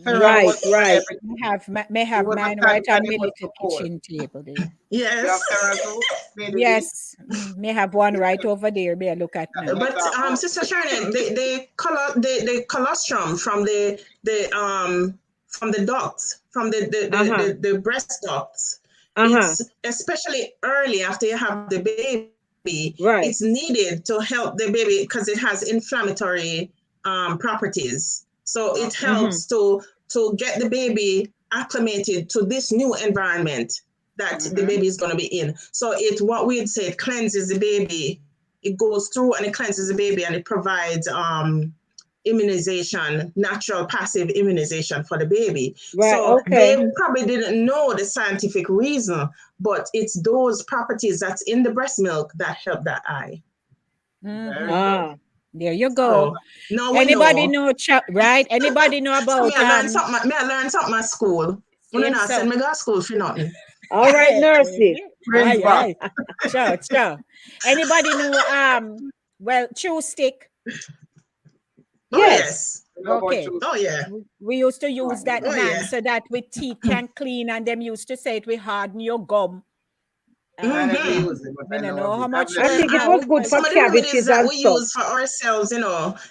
Feral was right, Yes. over right. everything. May It have was a mine stand right on and it my was little so cold. kitchen table there. You have yes. feral too, Lady V? Yes, may have one right over there. May I look at That's now. what But I thought. Sister Shannon, the colostrum from the ducts, from Uh-huh. the breast ducts, Uh-huh. it's especially early after you have the baby, it's Right. needed to help the baby because it has inflammatory properties. So it Okay. Mm-hmm. helps to get the baby acclimated to this new environment that the Mm-hmm. baby is going to be in. So it what we'd say it cleanses the baby. It goes through and it cleanses the baby and it provides immunization, natural passive immunization for the baby. Right. So they Okay. probably didn't know the scientific reason, but it's those properties that's in the breast milk that help that eye. Mm-hmm. Very good. Ah. There you go. So now we Anybody know. know, right? Anybody know So me about I learn something. Me I learn something at school. When I same not send so? me go to school for nothing. All right, Nursey. Prince Aye, back. aye. Sure, sure. Anybody know well, chew stick? Oh Yes. yes. You know about Okay. choose. Oh yeah. We used to use that Oh man yeah. so that with teeth can clean, and them used to say it will harden your gum. I Um, never Mm-hmm. use it, but I I don't know know of how it. I've much I never they think used it it. was now, good but for Some of the remedies cavities that and we stuff. use for ourselves,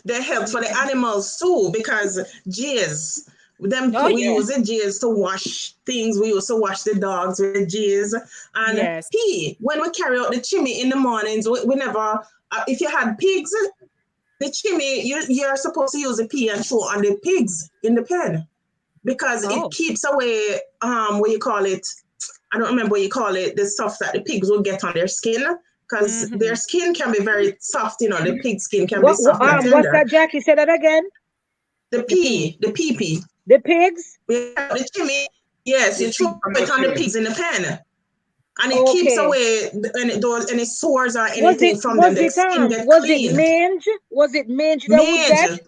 they help for the animals too because jizz, them oh we yeah, use the jizz to wash things. We used to wash the dogs with the jizz and yes. pee. When we carry out the chimney in the mornings, we never. If you had pigs, the chimney you're supposed to use the pee and throw on the pigs in the pen because it Oh. keeps away what you call it. I don't remember what you call it, the stuff that the pigs will get on their skin because their Mm-hmm. skin can be very soft, the pig skin can be soft and What's tender. that, Jackie? Say that again. The pee. The pee. The pigs? We have the chimney, yes, The you pig throw from it the on the chimney. pigs in the pen. And it keeps Okay. away any sores or anything from them. Their skin get Was it clean. mange? Was it mange they would Mange, get?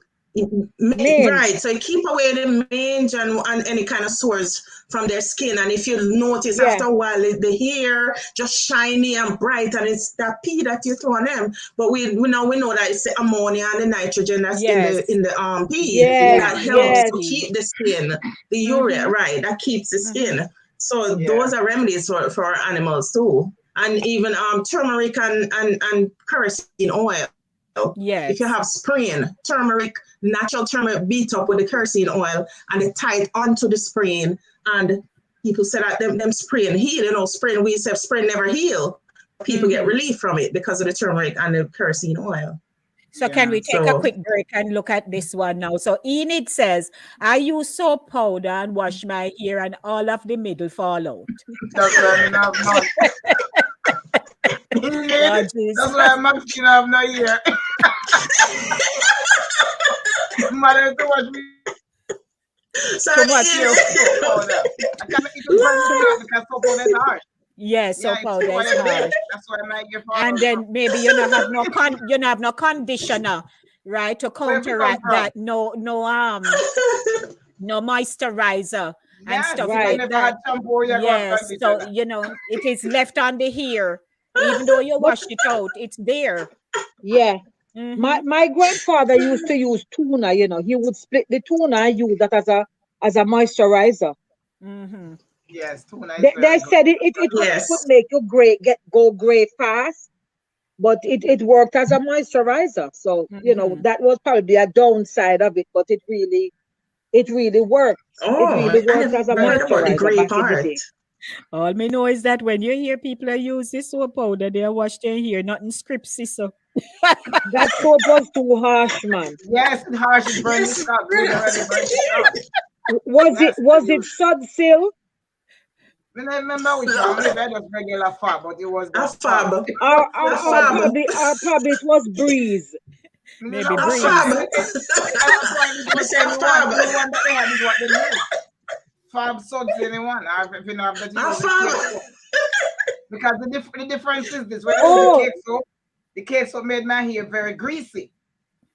Mange. right? So it keep away the mange and any kind of sores from their skin. And if you notice Yeah. after a while, the hair just shiny and bright, and it's that pee that you throw on them. But we know that it's the ammonia and the nitrogen that's Yes. in the pee Yes. that In helps the to Yes. pee. keep the skin, the urea, Mm-hmm. right? That keeps the Mm-hmm. skin. So Yeah. those are remedies for our animals too. And even turmeric and kerosene oil. If you have Yes. turmeric, natural turmeric beat up with the kerosene oil and they tie it onto the sprain. And people say that them sprain heal. Sprain, we say sprain never heal. People get Mm-hmm. relief from it because of the turmeric and the kerosene oil. So can Yeah. we take a So, quick break and look at this one now? So Enid says, I use soap powder and wash my hair and all of the middle fall out. That's why I mean I have none. Oh, That's Jesus. why my skin have no ear. Mother to watch me Too sorry, much use soap. soap powder. I can't make it burn Too me much. up because soap powder is harsh. Yeah, Yeah, soap it's powder too is addictive. harsh. That's why my ear fall And out from. then maybe you don't have no conditioner, right? To Where we come counteract from? that. No moisturizer and Yes, stuff if you like Right. never that. had shampoo, you go have Yes. So, conditioner. it is left on the hair. Even though you But wash it out, it's there. yeah. Mm-hmm. My grandfather used to use tuna. He would split the tuna and use that as a moisturizer. Mm-hmm. Yes, tuna is They very good. said it could Yes. make you go gray fast, but it worked as a moisturizer. So Mhm. that was probably a downside of it, but it really worked. It Oh, really I worked as a never heard about the moisturizer gray back in the part. day. All me know is that when you hear people use this soap powder, they wash their hair, nothing scriptsy. So That soap was too harsh, man. Yes, it's harsh. It burns the Yes, scalp. Literally burns the brother. scalp. Was it Yes, was you. it Sudsil? I don't remember which one. Maybe I just regular fab, but it was A just fab. fab. Or, A or, or fab. probably or probably it was Breeze. You maybe know A what? breeze. fab. At that point, it Me was say a anyone. fab. Anyone that they had is what they use. Fab suds anyone. Or if you know, that you A use the cake fab. soap. Because the difference is this: when I use Oh, the cake soap made my hair very greasy.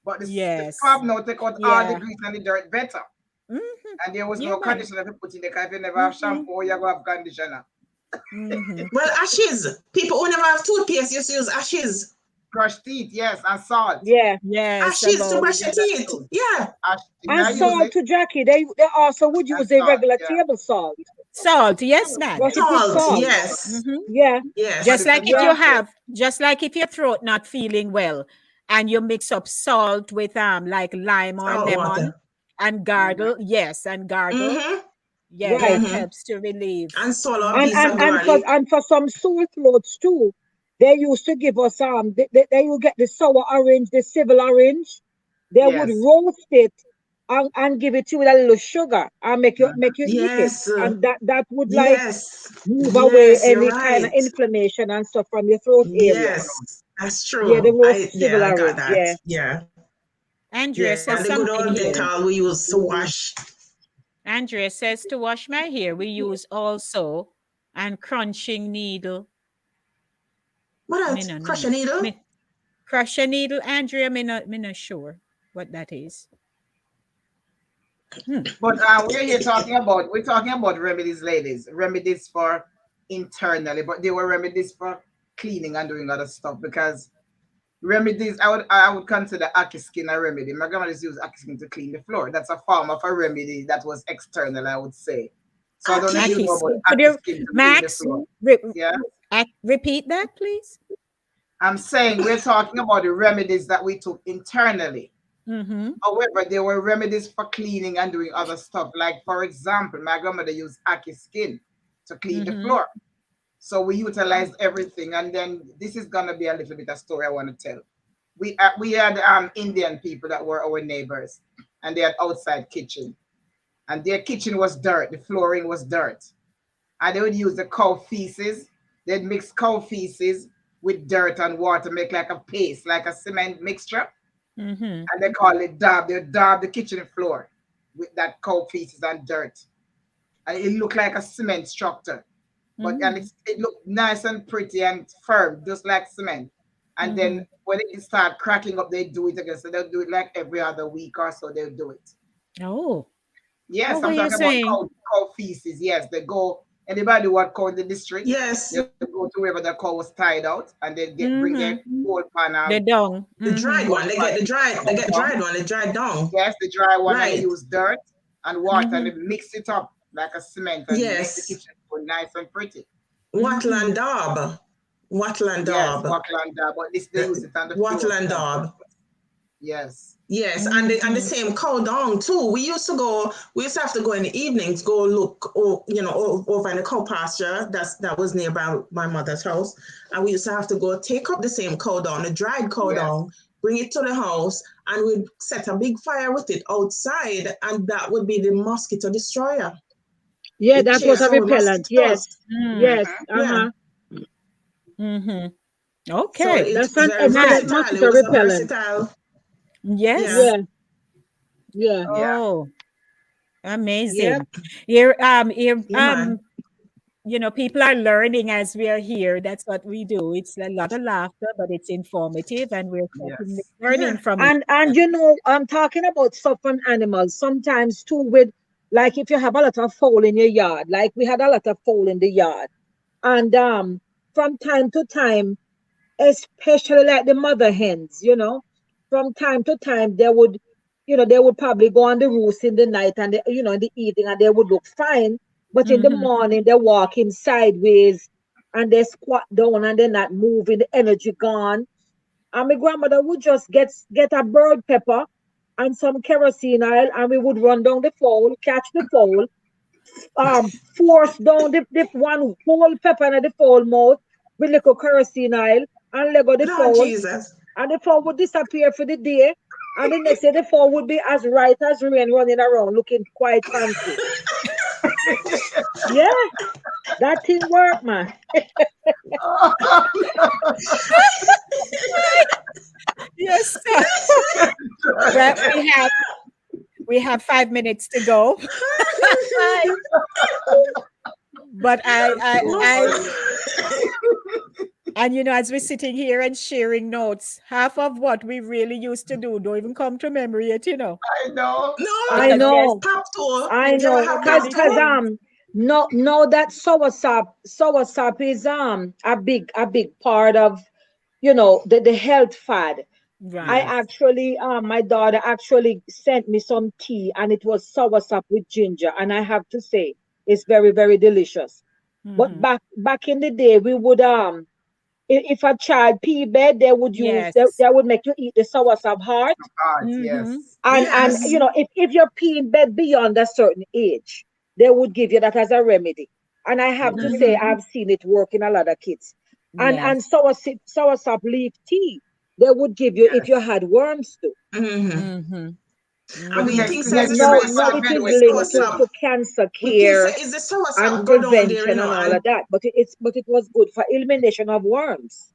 But the Yes. fab now take out all the Yeah. grease and the dirt better. Mhm. And there was Yeah, no man. conditioner to put in there because if you never have Mhm. shampoo, you go have conditioner. Mhm. Well, ashes. People who never have toothpaste used to use ashes. Crushed teeth, yes, and salt. yeah. Yes, Ashes to about brush Yeah, your that's teeth. true. Yeah. Ash, you And I use salt it, to Jackie. They also would and use a salt, regular yeah. table salt. salt. Yes, man. Brush it with Salt. salt. Yes. Mhm. Yeah, For Yes. Just the like if yeah. you consistency. have, just like if your throat not feeling well, and you mix up salt with like lime or Salt lemon, water. and Mhm. gargle. Yes, and gargle. Mm-hmm. Yeah, that Right. Mm-hmm. helps to relieve. And swallow a And piece Mhm. and of and for garlic. and for some sore throats too, they used to give us they will get the sour orange, the civil orange. They would Yes. roast it and give it to you with a little sugar and Mhm. make you eat it. Yes. And that would like Yes. move away Yes, you're any kind of right. inflammation and stuff from your throat area. Yes, that's Yeah, the true. roast Yeah, civil I got orange. that. Yeah. Yeah. Andrea Yeah. says The good old something here. Dettol we use to wash. Andrea says to wash my hair, we use also and crunching needle. What Me else? no Crush know. a needle? Me crush a needle, Andrea. Me not sure what that is. Hmm. But we're talking about remedies, ladies. Remedies for internally, but they were remedies for cleaning and doing other stuff because remedies I would consider Aki skin a remedy. My grandma used to use Aki skin to clean the floor. That's a form of a remedy that was external, I would say. So I don't know if you Aki. Aki, know about could Aki you, skin to clean the Max, floor. re- Yeah. repeat that, please? I'm saying we're talking about the remedies that we took internally. Mm-hmm. However, there were remedies for cleaning and doing other stuff. Like, for example, my grandmother used Aki skin to clean the Mm-hmm. floor. So we utilized everything. And then this is going to be a little bit of story I want to tell. We had Indian people that were our neighbors, and they had outside kitchen. And their kitchen was dirt. The flooring was dirt. And they would use the cow feces. They'd mix cow feces with dirt and water, make like a paste, like a cement mixture, Mm-hmm. and they call it dab. They dab the kitchen floor with that cow feces and dirt, and it looked like a cement structure. But and Mm-hmm. it looked nice and pretty and firm, just like cement. And Mm-hmm. then when it start cracking up, they do it again. So they'll do it like every other week or so. They'll do it. Oh, Yes, what were I'm you talking about saying? cow feces. Yes, they go. Anybody what cow in the district, Yes. they go to wherever the cow was tied out, and they bring their Mm-hmm. whole pan The dung. The Mm-hmm. dried whole one. They pan get the dried. They cow get dung. dried one. The dried down. Yes, the dry one, and they Right. use dirt and water, and Mm-hmm. they mix it up like a cement and make the Yes. kitchen look nice and pretty. Wattle Mm-hmm. and daub. Wattle and Yes, daub. water and that, but this they use The it on the wattle floor and on daub. purpose. Yes. Yes, and the Mm-hmm. same cow down too. We used to go. We used to have to go in the evenings, go look, over in the cow pasture. That was nearby my mother's house, and we used to have to go take up the same cow down, the dried cow Yes. down, bring it to the house, and we'd set a big fire with it outside, and that would be the mosquito destroyer. Yeah, It that was chased a away repellent. Yes. mosquitoes. Mm. Yes. Mm-hmm. Yeah, Uh-huh. Mm-hmm. so Okay, it's That's an very excellent Max. versatile. It mosquito was a repellent. versatile. Yeah. Yes. Yeah. Yeah. Yeah. Oh, Yep. amazing. Here, Yeah, man. people are learning as we are here. That's what we do. It's a lot of laughter, but it's informative, and we're certainly Yes. learning Yeah. from it. And I'm talking about stuff from animals sometimes too with like if you have a lot of fowl in your yard, like we had a lot of fowl in the yard. And from time to time, especially like the mother hens, from time to time they would probably go on the roost in the night and in the evening and they would look fine. But in the Mhm. morning, they're walking sideways and they squat down and they're not moving, the energy gone. And my grandmother would just get a bird pepper and some kerosene oil, and we would run down the fowl, catch the fowl, force down the one whole pepper in the fowl mouth with little kerosene oil and let go the Lord fowl, Jesus. and the fowl would disappear for the day. And the next day, the fowl would be as right as rain running around, looking quite fancy. Yeah, that thing work, man. Yes, sir. Well, we have 5 minutes to go. But and as we're sitting here and sharing notes, half of what we really used to do don't even come to memory yet. I know. No, I Because yes, know, pop tool. I You ever know, have so cause pop many cause tool? things. no that soursop is a big part of the health fad. I Right. Yes. actually, my daughter actually sent me some tea, and it was soursop with ginger, and I have to say, it's very, very delicious. But Hmm. back in the day, we would if a child pee bed, Yes. they would make you eat the soursop heart, Heart, Hmm. yes. and Yes. Hmm. if you're peeing bed beyond a certain age, they would give you that as a remedy. And I have to Yes. say, Hmm. I've seen it work in a lot of kids. And Yes. soursop leaf tea, they would give you if you Yes. had worms too. Mm-hmm. Hmm. I But the mean, Hmm. think next the says next the Now, remedy for now the soursop, it bed is the wet linked to, too. soursop. to cancer We think say care is the and soursop go down there, prevention and all of and that. But it was good for elimination of worms,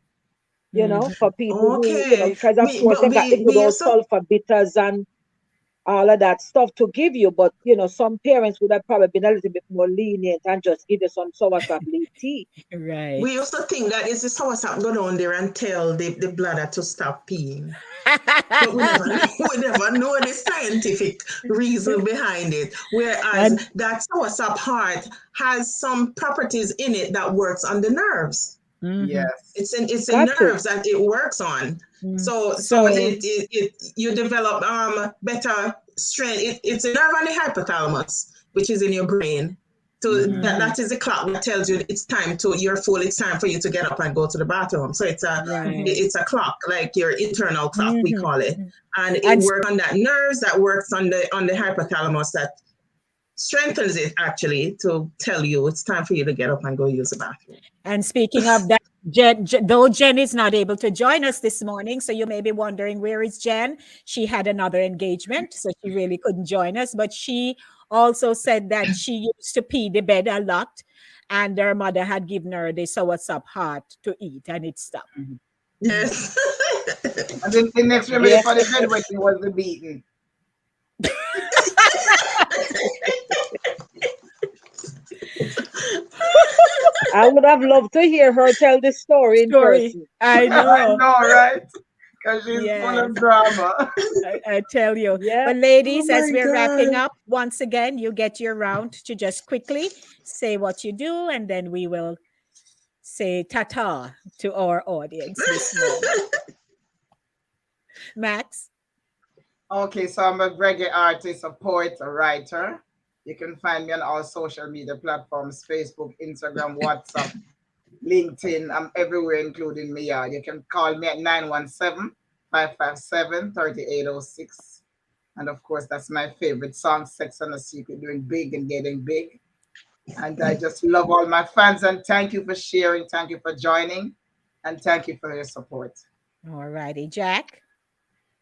Hmm. for people who, okay. because of Me, course but they got the we good we old used to. sulfur bitters and all of that stuff to give you. But some parents would have probably been a little bit more lenient and just give you some soursop leaf tea. We Right. used to think that is the soursop go down there and tell the bladder to stop peeing. But we never we never know the scientific reason behind it. Whereas And that soursop heart has some properties in it that works on the nerves. hmm. Yes. It's the Got to. nerves that it works on. So So you develop better strength. It's a nerve on the hypothalamus, which is in your brain. So Mm-hmm. hmm. that is the clock that tells you it's time to you're full. It's time for you to get up and go to the bathroom. So Right. it's a clock, like your internal clock we Hmm. call it, and it And works on that nerves that works on the hypothalamus that strengthens it actually to tell you it's time for you to get up and go use the bathroom. And speaking of that, though Jen is not able to join us this morning, so you may be wondering, where is Jen? She had another engagement, so she really couldn't join us. But she also said that she used to pee the bed a lot, and her mother had given her the soursop heart to eat, and it stopped. Mm-hmm. Yeah. Yes. And then the next remedy Yeah, for the bedwetting was the beating. I would have loved to hear her tell this story in Story. person. I I know. know, right? Because she's full Yes. of drama. I tell you. Yeah. But Oh ladies, as my we're wrapping god. up, once again, you get your round to just quickly say what you do, and then we will say ta-ta to our audience this morning. Max? Okay, so I'm a reggae artist, a poet, a writer. You can find me on all social media platforms: Facebook, Instagram, WhatsApp, LinkedIn. I'm everywhere, including me. Yeah. You can call me at 917-557-3806. And of course, that's my favorite song, Sex and the Secret, doing big and getting big. And I just love all my fans and thank you for sharing. Thank you for joining. And thank you for your support. All righty, Jack.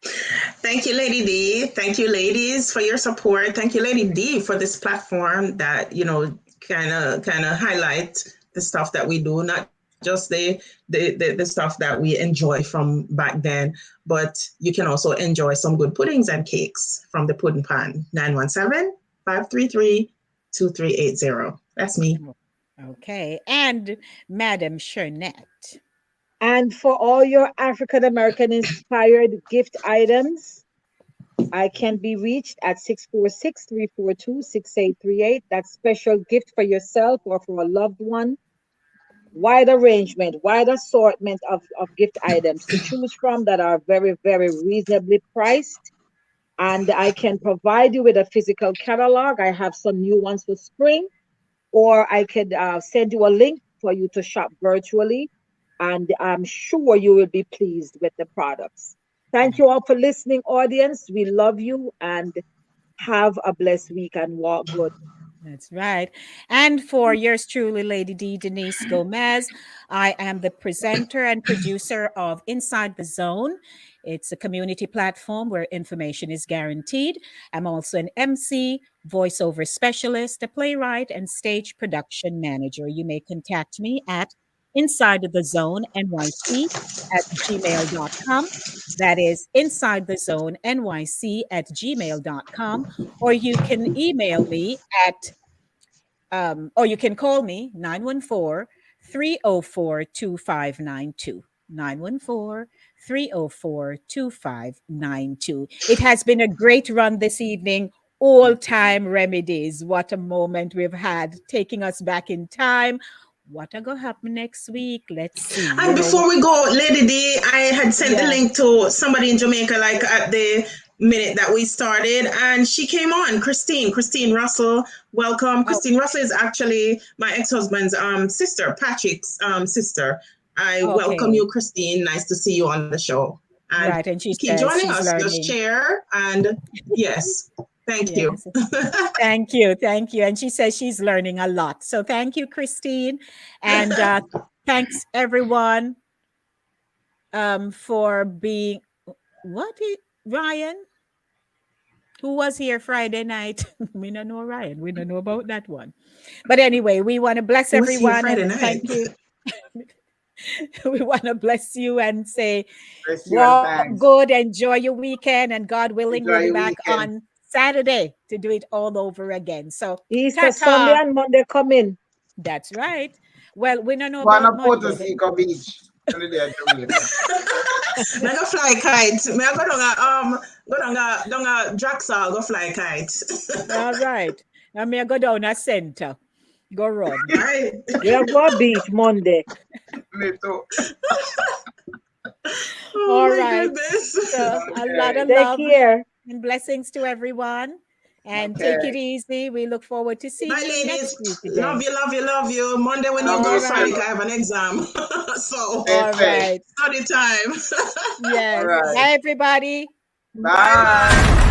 Thank you, Lady D. Thank you, ladies, for your support. Thank you, Lady D, for this platform that kind of highlight the stuff that we do, not just the stuff that we enjoy from back then, but you can also enjoy some good puddings and cakes from the Pudding Pan. 917-533-2380. That's me. Okay. And Madam Shernette. And for all your African American inspired gift items, I can be reached at 646-342-6838. That's special gift for yourself or for a loved one. Wide arrangement, wide assortment of gift items to choose from that are very, very reasonably priced. And I can provide you with a physical catalog. I have some new ones for spring. or I could send you a link for you to shop virtually, and I'm sure you will be pleased with the products. Thank you all for listening, audience. We love you and have a blessed week and walk good. That's right. And for yours truly, Lady D. Denise Gomez, I am the presenter and producer of Inside the Zone. It's a community platform where information is guaranteed. I'm also an MC, voiceover specialist, a playwright, and stage production manager. You may contact me at Inside the Zone NYC at gmail.com. That is Inside the Zone NYC at gmail.com. Or you can email me at or you can call me 914 304 2592. 914 304 2592. It has been a great run this evening. All time remedies. What a moment we've had taking us back in time. What are going to happen next week? Let's see. And before we go, Lady D, I had sent the Yeah. link to somebody in Jamaica, like at the minute that we started, and she came on, Christine Russell. Welcome. Christine Russell is actually my ex-husband's sister, Patrick's sister. I welcome Okay. you, Christine. Nice to see you on the show. And Right. And she keep says joining she's us. Just learning. share and yes, thank you. Yes. Thank you. Thank you. And she says she's learning a lot. So thank you, Christine. And thanks everyone for being Ryan, who was here Friday night. We don't know Ryan. We don't know about that one. But anyway, we want to bless Who was here everyone Friday and night? thank you. We want to bless you and say, Bless you and walk thanks. good, enjoy your weekend, and God willing, Enjoy we'll be your back weekend. on Saturday to do it all over again. So, Easter Sunday ta-ta. and Monday come in. That's right. Well, we don't know Wanna about Puerto Monday. Rico Beach. Only there in Jamaica. I go fly kite. Me I go down a Draxal go fly kite. All right. Now, me I go down a center. Go run. Right. We are going beach Monday. Me too. Oh All my right. goodness. So, a lot of Take love care. and blessings to everyone. And Okay. take it easy. We look forward to seeing Bye, you ladies. next week Love again. you, love you, love you. Monday when you Love go All you study, right. too. I have an exam. So Stay All safe. right. study time. All Yes. right. Bye, everybody. Bye Bye. bye.